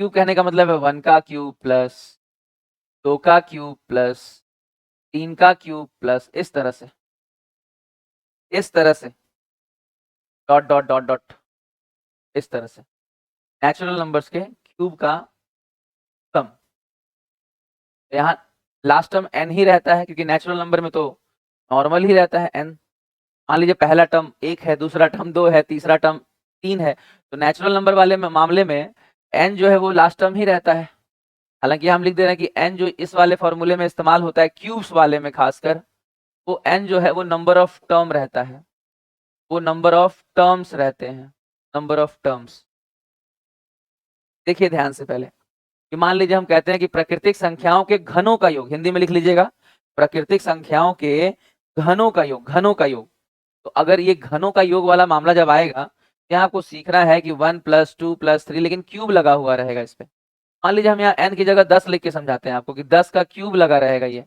क्यूब कहने का मतलब है 1 का क्यूब प्लस 2 का क्यूब प्लस 3 का क्यूब प्लस इस तरह से डॉट डॉट डॉट डॉट इस तरह से नेचुरल नंबर्स के क्यूब का सम। यहाँ लास्ट टर्म n ही रहता है, क्योंकि नेचुरल नंबर में तो नॉर्मल ही रहता है n। मान लीजिए पहला टर्म 1 है, दूसरा टर्म 2 है, तीसरा टर्म 3 है, तो नेचुरल नंबर वाले मामले में n जो है वो लास्ट टर्म ही रहता है। हालांकि हम लिख दे रहे हैं कि n जो इस वाले फॉर्मूले में इस्तेमाल होता है क्यूब्स वाले में खासकर, वो n जो है वो नंबर ऑफ टर्म रहता है, वो नंबर ऑफ टर्म्स रहते हैं, नंबर ऑफ टर्म्स। देखिए ध्यान से पहले कि मान लीजिए हम कहते हैं कि प्राकृतिक संख्याओं के घनों का योग, हिंदी में लिख लीजिएगा, प्राकृतिक संख्याओं के घनों का योग, घनों का योग। तो अगर ये घनों का योग वाला मामला जब आएगा, यहाँ आपको सीखना है कि 1 + 2 + 3, लेकिन क्यूब लगा हुआ रहेगा इस पे। मान लीजिए हम यहाँ n की जगह 10 लिख के समझाते हैं आपको कि 10 का क्यूब लगा रहेगा, ये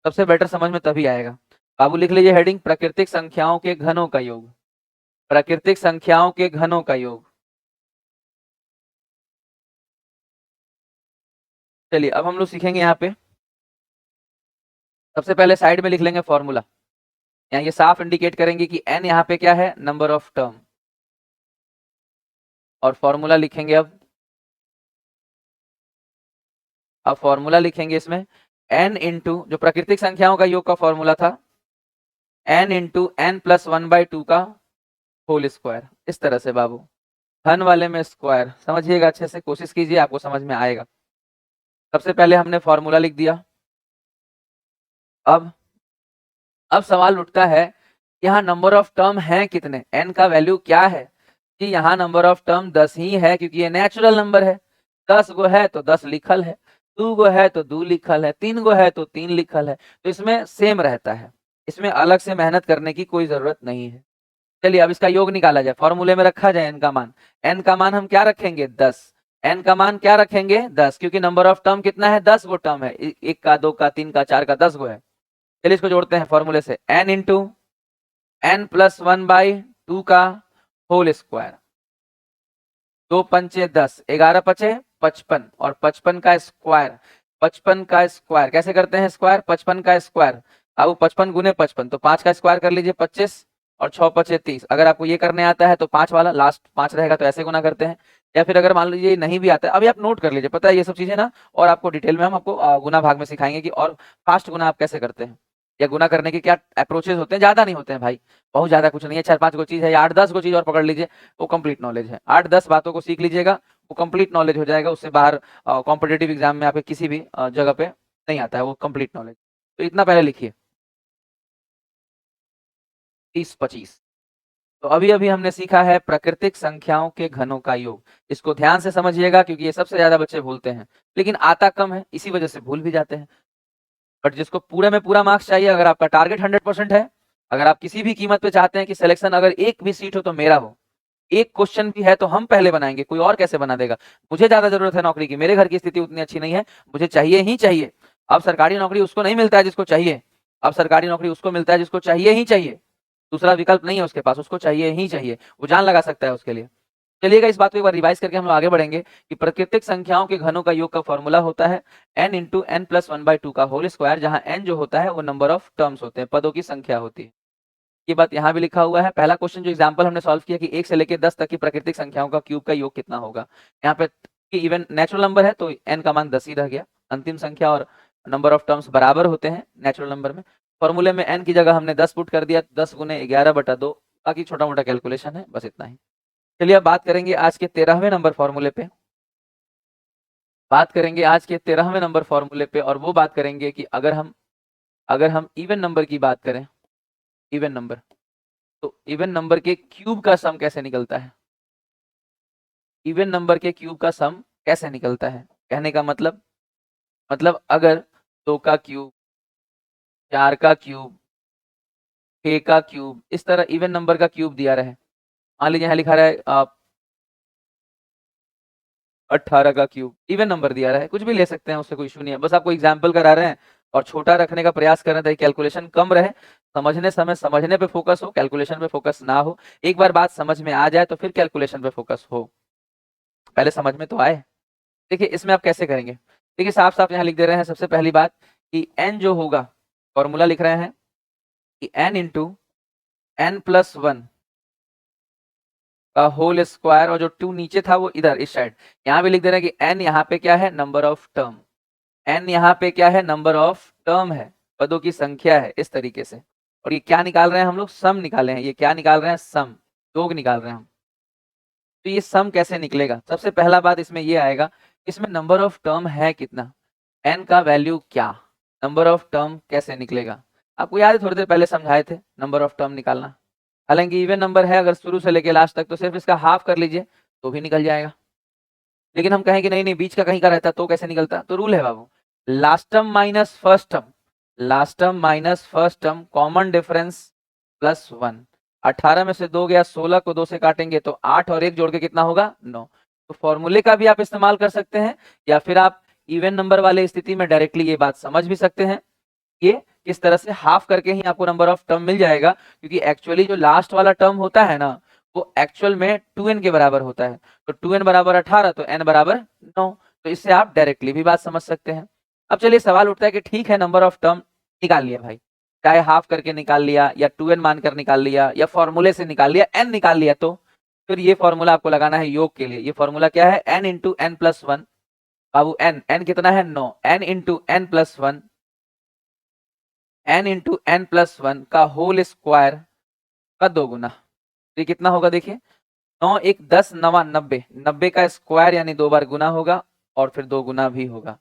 सबसे बेटर समझ में तभी आएगा। बाबू लिख लीजिए हेडिंग, प्राकृतिक संख्याओं के घनों का योग, प्राकृतिक संख्याओं के घनों का योग। चलिए अब हम लोग सीखेंगे यहाँ पे, सबसे पहले साइड में लिख लेंगे फॉर्मूला। यहाँ ये साफ इंडिकेट करेंगे कि n यहाँ पे क्या है, नंबर ऑफ टर्म, और फॉर्मूला लिखेंगे। अब फॉर्मूला लिखेंगे इसमें n इंटू, जो प्राकृतिक संख्याओं का योग का फॉर्मूला था, n इंटू n + 1/2 का होल स्क्वायर। इस तरह से बाबू, घन वाले में स्क्वायर, समझिएगा अच्छे से, कोशिश कीजिए, आपको समझ में आएगा। सबसे पहले हमने फॉर्मूला लिख दिया। अब सवाल उठता है, यहाँ नंबर ऑफ टर्म है कितने, n का वैल्यू क्या है। कि यहाँ नंबर ऑफ टर्म 10 ही है, क्योंकि ये नेचुरल नंबर है। 10 गो है तो 10 लिखल है, 2 गो है तो 2 लिखल है, 3 गो है तो 3 लिखल है, तो इसमें सेम रहता है, इसमें अलग से मेहनत करने की कोई जरूरत नहीं है। चलिए अब इसका योग निकाला जाए, फॉर्मूले में रखा जाए n का मान। n का मान हम क्या रखेंगे, 10। n का मान क्या रखेंगे, 10, क्योंकि नंबर ऑफ टर्म कितना है, 10 गो टर्म है, 1 का 2 का 3 का 4 का 10 गो है। चलिए इसको जोड़ते हैं फॉर्मूले से, n इंटू n + 1/2 का होल स्क्वायर। 2 पंचे 10, 11 पचे 55, और 55 का स्क्वायर, 55 का स्क्वायर कैसे करते हैं स्क्वायर, 55 का स्क्वायर, अब 55 गुने 55, तो 5 का स्क्वायर कर लीजिए 25, और 6 पचे 30। अगर आपको ये करने आता है तो 5 वाला लास्ट 5 रहेगा, तो ऐसे गुना करते हैं। या फिर अगर मान लीजिए नहीं भी आता है, अभी आप नोट कर लीजिए, पता है ये सब चीजें ना, और आपको डिटेल में हम आपको गुना भाग में सिखाएंगे कि और फास्ट गुना आप कैसे करते हैं, या गुना करने के क्या अप्रोचेस होते हैं। ज्यादा नहीं होते हैं भाई, बहुत ज्यादा कुछ नहीं है, 4-5 गो चीज है, या 8-10 गो चीज और पकड़ लीजिए, वो कंप्लीट नॉलेज है। 8-10 बातों को सीख लीजिएगा, वो कंप्लीट नॉलेज हो जाएगा, उससे बाहर कॉम्पिटेटिव एग्जाम में आपके किसी भी जगह पे नहीं आता है वो कंप्लीट नॉलेज। तो इतना पहले लिखिए, 30-25। तो अभी अभी हमने सीखा है प्राकृतिक संख्याओं के घनों का योग। इसको ध्यान से समझिएगा, क्योंकि ये सबसे ज्यादा बच्चे भूलते हैं, लेकिन आता कम है, इसी वजह से भूल भी जाते हैं। बट जिसको पूरे में पूरा मार्क्स चाहिए, अगर आपका टारगेट 100% है, अगर आप किसी भी कीमत पे चाहते हैं कि सिलेक्शन अगर एक भी सीट हो तो मेरा हो, एक क्वेश्चन भी है तो हम पहले बनाएंगे, कोई और कैसे बना देगा। मुझे ज्यादा जरूरत है नौकरी की, मेरे घर की स्थिति उतनी अच्छी नहीं है, मुझे चाहिए ही चाहिए। अब सरकारी नौकरी उसको नहीं मिलता है जिसको चाहिए, अब सरकारी नौकरी उसको मिलता है जिसको चाहिए ही चाहिए, दूसरा विकल्प नहीं है उसके पास, उसको चाहिए ही चाहिए, वो जान लगा सकता है उसके लिए। चलिएगा इस बात को एक बार रिवाइज करके हम लोग आगे बढ़ेंगे कि प्राकृतिक संख्याओं के घनों का योग का फॉर्मूला होता है n इंटू n + 1/2 का होल स्क्वायर, जहां n जो होता है वो नंबर ऑफ टर्म्स होते हैं, पदों की संख्या होती है। ये बात यहाँ भी लिखा हुआ है। पहला क्वेश्चन जो एग्जांपल हमने सॉल्व किया कि 1 से लेकर 10 तक की प्राकृतिक संख्याओं का क्यूब का योग कितना होगा। यहाँ पे इवन नेचुरल नंबर है तो n का मान 10 ही रह गया, अंतिम संख्या और नंबर ऑफ टर्म्स बराबर होते हैं नेचुरल नंबर में। फॉर्मूले में n की जगह हमने 10 पुट कर दिया, 10 गुने 11/2, बाकी छोटा मोटा कैलकुलेशन है, बस इतना ही। चलिए अब बात करेंगे आज के 13वें नंबर फॉर्मूले पे, बात करेंगे आज के 13वें नंबर फॉर्मूले पे, और वो बात करेंगे कि अगर हम इवन नंबर की बात करें, इवन नंबर, तो इवन नंबर के क्यूब का सम कैसे निकलता है, इवन नंबर के क्यूब का सम कैसे निकलता है। कहने का मतलब अगर 2 का क्यूब, 4 का क्यूब, 6 का क्यूब, इस तरह इवन नंबर का क्यूब दिया रहे, मान लीजिए यहाँ लिखा रहा है आप 18 का क्यूब, इवन नंबर दिया रहा है, कुछ भी ले सकते हैं, उससे कोई इशू नहीं है, बस आपको एग्जाम्पल करा रहे हैं और छोटा रखने का प्रयास कर रहे हैं ताकि कैलकुलेशन कम रहे, समझने समय समझने पे फोकस हो, कैलकुलेशन पे फोकस ना हो। एक बार बात समझ में आ जाए तो फिर कैलकुलेशन पे फोकस हो, पहले समझ में तो आए। देखिए इसमें आप कैसे करेंगे, देखिए साफ साफ यहाँ लिख दे रहे हैं, सबसे पहली बात कि n जो होगा, फॉर्मूला लिख रहे हैं कि n इंटू n+1 का होल स्क्वायर, और जो 2 नीचे था वो इधर इस साइड, यहाँ भी लिख दे रहे हैं कि n यहाँ पे क्या है, नंबर ऑफ टर्म, n यहाँ पे क्या है, नंबर ऑफ टर्म है, पदों की संख्या है, इस तरीके से। और ये क्या निकाल रहे हैं हम लोग, सम निकाले हैं, ये क्या निकाल रहे हैं, सम, योग निकाल रहे हैं हम। तो ये सम कैसे निकलेगा, सबसे पहला बात इसमें ये आएगा, इसमें नंबर ऑफ टर्म है कितना, n का वैल्यू क्या, नंबर ऑफ टर्म कैसे निकलेगा। आपको याद है थोड़ी देर पहले समझाए थे नंबर ऑफ टर्म निकालना, हालांकि इवन नंबर है, अगर शुरू से लेके लास्ट तक तो सिर्फ इसका हाफ कर लीजिए तो भी निकल जाएगा, लेकिन हम कहें कि नहीं नहीं बीच का कहीं का रहता तो कैसे निकलता, तो रूल है बाबू, last term minus first term, last term minus first term, common difference +1। 18 में से 2 गया, 16 को 2 से काटेंगे तो 8 और 1 जोड़ के कितना होगा, 9। तो फॉर्मूले का भी आप इस्तेमाल कर सकते हैं, या फिर आप इवन नंबर वाले स्थिति में डायरेक्टली ये बात समझ भी सकते हैं, ये किस तरह से हाफ करके ही आपको नंबर ऑफ टर्म मिल जाएगा, क्योंकि एक्चुअली जो लास्ट वाला टर्म होता है ना, वो एक्चुअल में 2n के बराबर होता है, तो 2n बराबर 18 तो n बराबर 9, तो इससे आप डायरेक्टली भी बात समझ सकते हैं। अब चलिए सवाल उठता है कि ठीक है नंबर ऑफ टर्म निकाल लिया भाई, चाहे हाफ करके निकाल लिया या 2n मानकर निकाल लिया या फॉर्मूले से निकाल लिया, n निकाल लिया, तो फिर ये फॉर्मूला आपको लगाना है योग के लिए। ये फॉर्मूला क्या है, n इंटू n+1, बाबू n कितना है, 9, n into n+1, n into n+1 का होल स्क्वायर का 2 गुना, ये कितना होगा देखिए, 9 1 10 9 90, 90 का स्क्वायर यानी 2 बार गुना होगा और फिर 2 गुना भी होगा,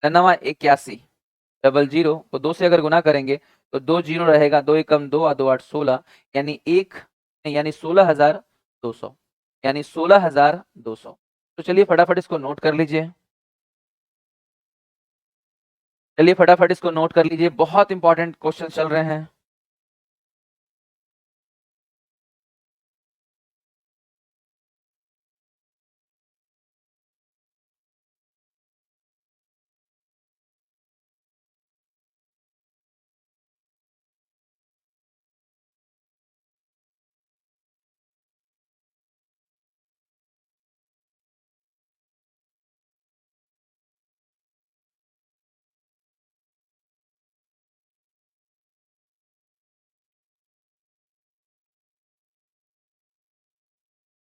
9 81, 00 को 2 से अगर गुना करेंगे तो 2 0 रहेगा, 2 1 कम 2 और 2 8 16, यानी 16,200, यानी 16,200। तो चलिए फटाफट इसको नोट कर लीजिए, चलिए फटाफट इसको नोट कर लीजिए, बहुत इंपॉर्टेंट क्वेश्चन चल रहे हैं।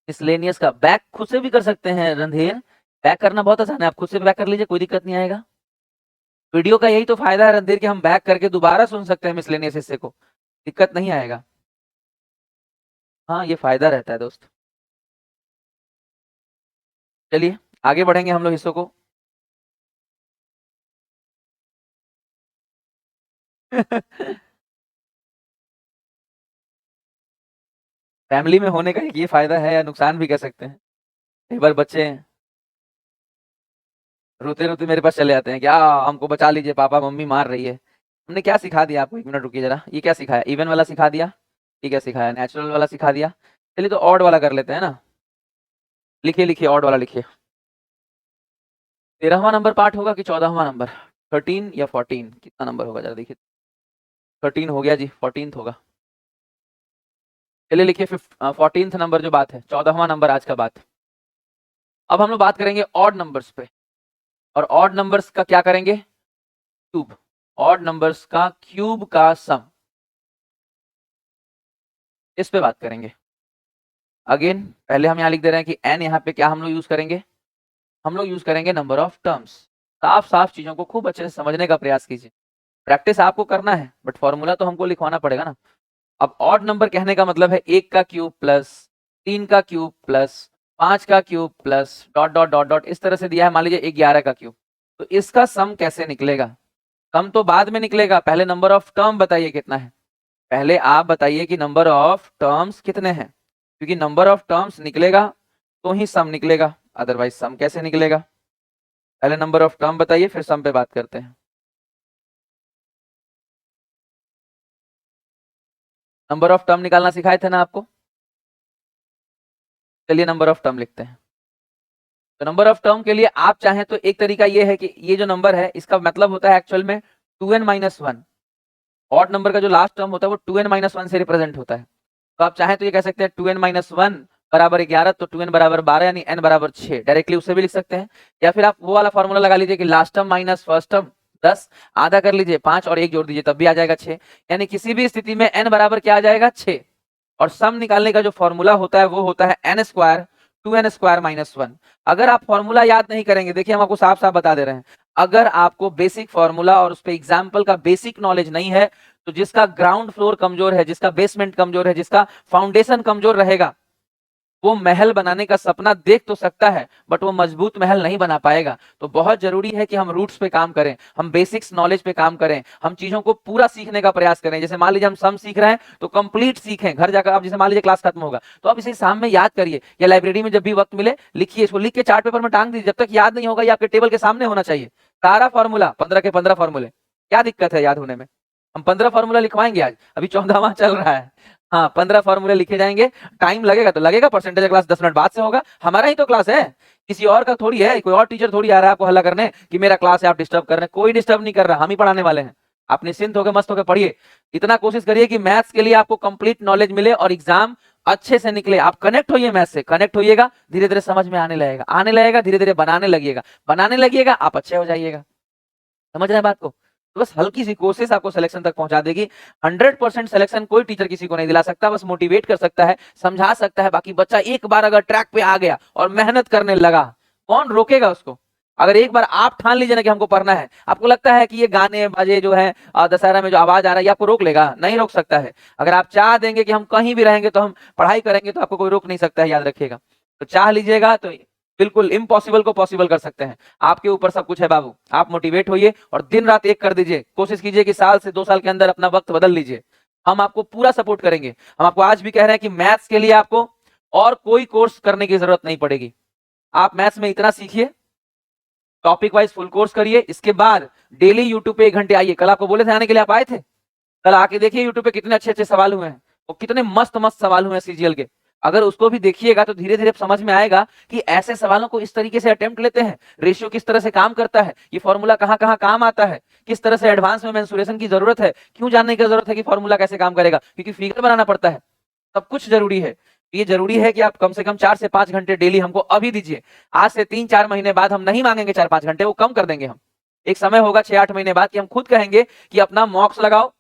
मिसलेनियस का बैक खुद से भी कर सकते हैं रणधीर, बैक करना बहुत आसान है, आप खुद से बैक कर लीजिए, कोई दिक्कत नहीं आएगा। वीडियो का यही तो फायदा है रणधीर कि हम बैक करके दोबारा सुन सकते हैं मिसलेनियस हिस्से को, दिक्कत नहीं आएगा। हाँ ये फायदा रहता है दोस्त। चलिए आगे बढ़ेंगे हम लोग हिस्सों को। फैमिली में होने का एक ये फायदा है, या नुकसान भी कह सकते हैं, कई बार बच्चे रोते रोते मेरे पास चले आते हैं, क्या हमको बचा लीजिए पापा मम्मी मार रही है। हमने क्या सिखा दिया आपको, 1 मिनट रुकिए जरा, ये क्या सिखाया, इवन वाला सिखा दिया, ये क्या सिखाया, नेचुरल वाला सिखा दिया। चलिए तो ऑड वाला कर लेते हैं ना, लिखिए लिखिए ऑड वाला लिखिए। 13वां नंबर पार्ट होगा कि 14वां नंबर, 13 या 14, कितना नंबर होगा जरा देखिए, 13 हो गया जी, 14th होगा। चलिए लिखिए 14th नंबर जो बात है, 14वां नंबर आज का बात। अब हम लोग बात करेंगे ऑड नंबर्स पे, और ऑड नंबर्स का क्या करेंगे, क्यूब, ऑड नंबर्स का क्यूब का सम, इस पे बात करेंगे। अगेन पहले हम यहाँ लिख दे रहे हैं कि n यहाँ पे क्या हम लोग यूज करेंगे, हम लोग यूज करेंगे नंबर ऑफ टर्म्स। साफ साफ चीजों को खूब अच्छे से समझने का प्रयास कीजिए। प्रैक्टिस आपको करना है, बट फॉर्मूला तो हमको लिखवाना पड़ेगा ना। अब ऑड नंबर कहने का मतलब है 1 का क्यूब प्लस 3 का क्यूब प्लस 5 का cube plus dot dot dot dot, इस तरह से दिया है। मान लीजिए 11 का क्यूब, तो इसका सम कैसे निकलेगा? सम तो बाद में निकलेगा, पहले नंबर ऑफ टर्म बताइए कितना है। पहले आप बताइए कि नंबर ऑफ टर्म्स कितने हैं, क्योंकि नंबर ऑफ टर्म्स निकलेगा तो ही सम निकलेगा, अदरवाइज सम कैसे निकलेगा? पहले नंबर ऑफ टर्म बताइए, फिर सम पे बात करते हैं। नंबर ऑफ टर्म निकालना सिखाए थे ना आपको? चलिए नंबर ऑफ टर्म लिखते हैं। तो नंबर ऑफ टर्म के लिए आप चाहें तो एक तरीका ये है कि ये जो नंबर है इसका मतलब होता है एक्चुअल में 2n-1। ऑड नंबर का जो लास्ट टर्म होता है वो 2n-1 से रिप्रेजेंट होता है। तो आप चाहें तो ये कह सकते हैं 2n-1 बराबर 11, तो 2n बराबर 12 यानी n बराबर 6, डायरेक्टली उससे भी लिख सकते हैं। या फिर आप वो वाला फॉर्मूला लगा लीजिए कि last term minus first term 10, आधा कर लीजिए 5 और 1 जोड़ दीजिए तब भी आ जाएगा 6। यानी किसी भी स्थिति में n बराबर क्या आ जाएगा? 6। और सम निकालने का जो फॉर्मूला होता है वो होता है n स्क्वायर 2n² -1। अगर आप फॉर्मूला याद नहीं करेंगे, देखिए हम आपको साफ साफ बता दे रहे हैं, अगर आपको बेसिक फॉर्मूला और उस पे एग्जाम्पल का बेसिक नॉलेज नहीं है, तो जिसका ग्राउंड फ्लोर कमजोर है, जिसका बेसमेंट कमजोर है, जिसका फाउंडेशन कमजोर रहेगा, वो महल बनाने का सपना देख तो सकता है बट वो मजबूत महल नहीं बना पाएगा। तो बहुत जरूरी है कि हम रूट्स पे काम करें, हम बेसिक्स नॉलेज पे काम करें, हम चीजों को पूरा सीखने का प्रयास करें। जैसे मान लीजिए हम सम सीख रहे हैं तो कंप्लीट सीखें। घर जाकर आप, जैसे मान लीजिए क्लास खत्म होगा तो आप इसे शाम में याद करिए या लाइब्रेरी में जब भी वक्त मिले लिखिए, इसको लिख के चार्ट पेपर में टांग दीजिए। जब तक याद नहीं होगा ये आपके टेबल के सामने होना चाहिए। सारा फॉर्मूला 15 के 15 फॉर्मूले, क्या दिक्कत है याद होने में? हम 15 फॉर्मूला लिखवाएंगे आज, अभी 14वां चल रहा है। हाँ 15 फॉर्मूले लिखे जाएंगे। टाइम लगेगा तो लगेगा, परसेंटेज क्लास 10 मिनट बाद से होगा। हमारा ही तो क्लास है, किसी और का थोड़ी है। कोई और टीचर थोड़ी आ रहा है आपको हल्ला करने कि मेरा क्लास है आप डिस्टर्ब कर रहे हैं। कोई डिस्टर्ब नहीं कर रहा, हम ही पढ़ाने वाले हैं। आप निश्चिंत होकर मस्त होकर पढ़िए। इतना कोशिश करिए कि मैथ्स के लिए आपको कंप्लीट नॉलेज मिले और एग्जाम अच्छे से निकले। आप कनेक्ट होइए, मैथ्स से कनेक्ट होइएगा, धीरे धीरे समझ में आने लगेगा, धीरे धीरे बनाने लगिएगा, आप अच्छे हो जाइएगा। समझ रहे हैं बात को? तो बस हल्की सी कोशिश आपको सिलेक्शन तक पहुंचा देगी। 100% सिलेक्शन कोई टीचर किसी को नहीं दिला सकता, बस मोटिवेट कर सकता है, समझा सकता है। बाकी बच्चा एक बार अगर ट्रैक पे आ गया और मेहनत करने लगा, कौन रोकेगा उसको? अगर एक बार आप ठान लीजिए ना कि हमको पढ़ना है, आपको लगता है कि ये गाने बाजे जो है दशहरा में जो आवाज आ रहा है ये आपको रोक लेगा? नहीं रोक सकता है। अगर आप चाह देंगे कि हम कहीं भी रहेंगे तो हम पढ़ाई करेंगे, तो आपको कोई रोक नहीं सकता है, याद रखिएगा। तो चाह लीजिएगा तो बिल्कुल इम्पॉसिबल को पॉसिबल कर सकते हैं। आपके ऊपर सब कुछ है बाबू। आप मोटिवेट होइए और दिन रात एक कर दीजिए। कोशिश कीजिए कि साल से 2 साल के अंदर अपना वक्त बदल लीजिए। हम आपको पूरा सपोर्ट करेंगे। हम आपको आज भी कह रहे हैं कि मैथ्स के लिए आपको और कोई कोर्स करने की जरूरत नहीं पड़ेगी। आप मैथ्स में इतना सीखिए, टॉपिक वाइज फुल कोर्स करिए, इसके बाद डेली यूट्यूब पे 1 घंटे आइए। कल आपको बोले थे आने के लिए, आप आए थे? कल आके देखिए यूट्यूब पे कितने अच्छे अच्छे सवाल हुए हैं और कितने मस्त मस्त सवाल हुए हैं सीजीएल के। अगर उसको भी देखिएगा तो धीरे धीरे समझ में आएगा कि ऐसे सवालों को इस तरीके से अटेम्प्ट लेते हैं, रेशियो किस तरह से काम करता है, ये फॉर्मूला कहाँ कहाँ काम आता है, किस तरह से एडवांस में मेंसुरेशन की जरूरत है, क्यों जानने की जरूरत है कि फॉर्मूला कैसे काम करेगा, क्योंकि फिगर बनाना पड़ता है। सब कुछ जरूरी है। ये जरूरी है कि आप कम से कम 4 से 5 घंटे डेली हमको अभी दीजिए। आज से 3-4 महीने बाद हम नहीं मांगेंगे 4-5 घंटे, वो कम कर देंगे हम। एक समय होगा 6-8 महीने बाद कि हम खुद कहेंगे कि अपना मॉक्स लगाओ,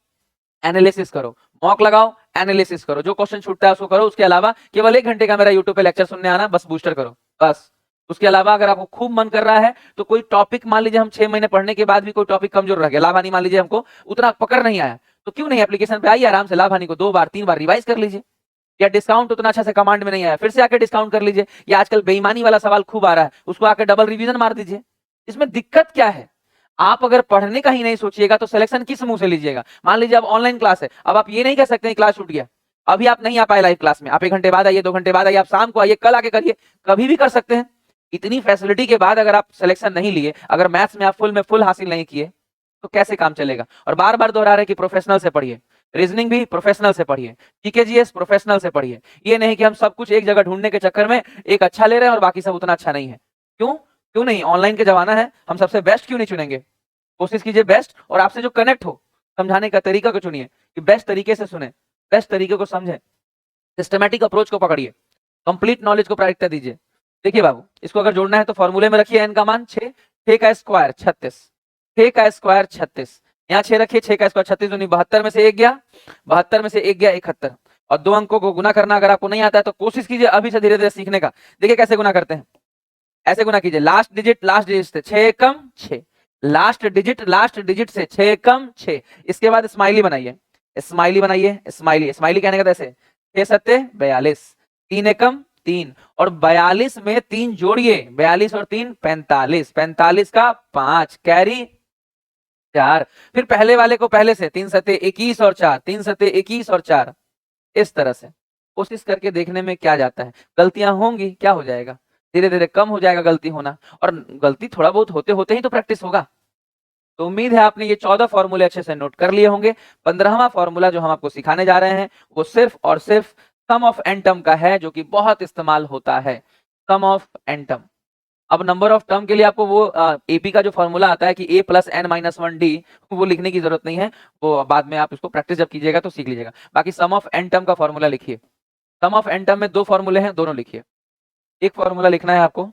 एनालिसिस करो, मॉक लगाओ, एनालिसिस करो, जो क्वेश्चन छूटता है उसको करो। उसके अलावा केवल 1 घंटे का मेरा यूट्यूब पे लेक्चर सुनने आना, बस बूस्टर करो बस। उसके अलावा अगर आपको खूब मन कर रहा है तो कोई टॉपिक, मान लीजिए हम 6 महीने पढ़ने के बाद भी कोई टॉपिक कमजोर रह गया, लाभ हानि मान लीजिए हमको उतना पकड़ नहीं आया, तो क्यों नहीं एप्लीकेशन पे आइए, आराम से लाभ हानि को 2 बार 3 बार रिवाइज कर लीजिए। या डिस्काउंट उतना अच्छा से कमांड में नहीं आया, फिर से आके डिस्काउंट कर लीजिए। या आजकल बेईमानी वाला सवाल खूब आ रहा है, उसको आके डबल रिवीजन मार दीजिए। इसमें दिक्कत क्या है? आप अगर पढ़ने का ही नहीं सोचिएगा तो सिलेक्शन किस मुंह से लीजिएगा? मान लीजिए अब ऑनलाइन क्लास है, अब आप ये नहीं कह सकते क्लास छूट गया, अभी आप नहीं आ पाए लाइव क्लास में, आप 1 घंटे बाद आइए, 2 घंटे बाद आइए, आप शाम को आइए, कल आके करिए, कभी भी कर सकते हैं। इतनी फैसिलिटी के बाद अगर आप सिलेक्शन नहीं लिए, अगर मैथ्स में आप फुल हासिल नहीं किए, तो कैसे काम चलेगा? और बार बार दोहरा रहे कि प्रोफेशनल से पढ़िए, रीजनिंग भी प्रोफेशनल से पढ़िए, जीकेजीएस प्रोफेशनल से पढ़िए। ये नहीं कि हम सब कुछ एक जगह ढूंढने के चक्कर में एक अच्छा ले रहे हैं और बाकी सब उतना अच्छा नहीं है। क्यों नहीं? ऑनलाइन के जमाना है, हम सबसे बेस्ट क्यों नहीं चुनेंगे? कोशिश कीजिए बेस्ट, और आपसे जो कनेक्ट हो, समझाने का तरीका को चुनिए कि बेस्ट तरीके से सुने, बेस्ट तरीके को समझें, सिस्टमैटिक अप्रोच को पकड़िए, कंप्लीट नॉलेज को प्रायोरिटी दीजिए। देखिए बाबू, इसको अगर जोड़ना है तो फॉर्मूले में रखिए n का मान 6, 6 का स्क्वायर 36, 6 का स्क्वायर 36, यहाँ 6 रखिए, 6 का स्क्वायर 36 दूनी 72 में से 1 गया, 72 में से 1 गया 71। और 2 अंकों को गुना करना अगर आपको नहीं आता है तो कोशिश कीजिए अभी से धीरे धीरे सीखने का। देखिए कैसे गुना करते हैं, ऐसे गुना कीजिए, लास्ट डिजिट से 6 कम 6, लास्ट डिजिट से 6 कम 6। इसके बाद स्माइली बनाइए, स्माइली बनाइए, स्माइली स्माइली कहने का ऐसे 6 सत्ते 42, 3 एकम 3 और 42 में 3 जोड़िए, 42 और 3 45, 45 का 5 कैरी 4। फिर पहले वाले को पहले से 3 सत्ते 21 और 4, 3 सत्ते 21 और 4, इस तरह से कोशिश करके देखने में क्या जाता है। गलतियां होंगी, क्या हो जाएगा, धीरे धीरे कम हो जाएगा गलती होना, और गलती थोड़ा बहुत होते होते ही तो प्रैक्टिस होगा। तो उम्मीद है आपने ये 14 फॉर्मूले अच्छे से नोट कर लिए होंगे। 15वां फॉर्मूला जो हम आपको सिखाने जा रहे हैं वो सिर्फ और सिर्फ सम ऑफ एन टर्म का है, जो कि बहुत इस्तेमाल होता है, सम ऑफ एन टर्म। अब नंबर ऑफ टर्म के लिए आपको वो एपी का जो फॉर्मूला आता है कि a plus N minus 1d, वो लिखने की जरूरत नहीं है, वो बाद में आप इसको प्रैक्टिस जब कीजिएगा तो सीख लीजिएगा। बाकी सम ऑफ एन टर्म का फॉर्मूला लिखिए। सम ऑफ एन टर्म में 2 फॉर्मूले हैं, दोनों लिखिए। एक फॉर्मूला लिखना है आपको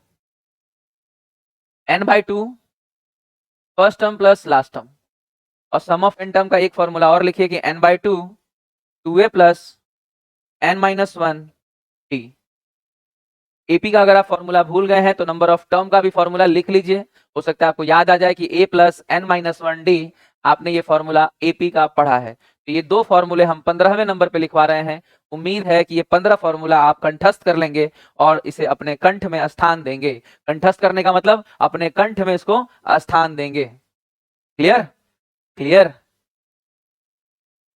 n/2 first term plus last term, और सम ऑफ एन टर्म का एक फॉर्मूला और लिखिए कि n/2 2a plus n minus 1d। AP का अगर आप फॉर्मूला भूल गए हैं तो नंबर ऑफ टर्म का भी फॉर्मूला लिख लीजिए, हो सकता है आपको याद आ जाए कि a plus N minus 1d, आपने ये फॉर्मूला एपी का पढ़ा है। तो ये 2 फॉर्मूले हम 15वें नंबर पे लिखवा रहे हैं। उम्मीद है कि ये 15 फॉर्मूला आप कंठस्थ कर लेंगे और इसे अपने कंठ में स्थान देंगे। कंठस्थ करने का मतलब अपने कंठ में इसको स्थान देंगे। क्लियर? क्लियर?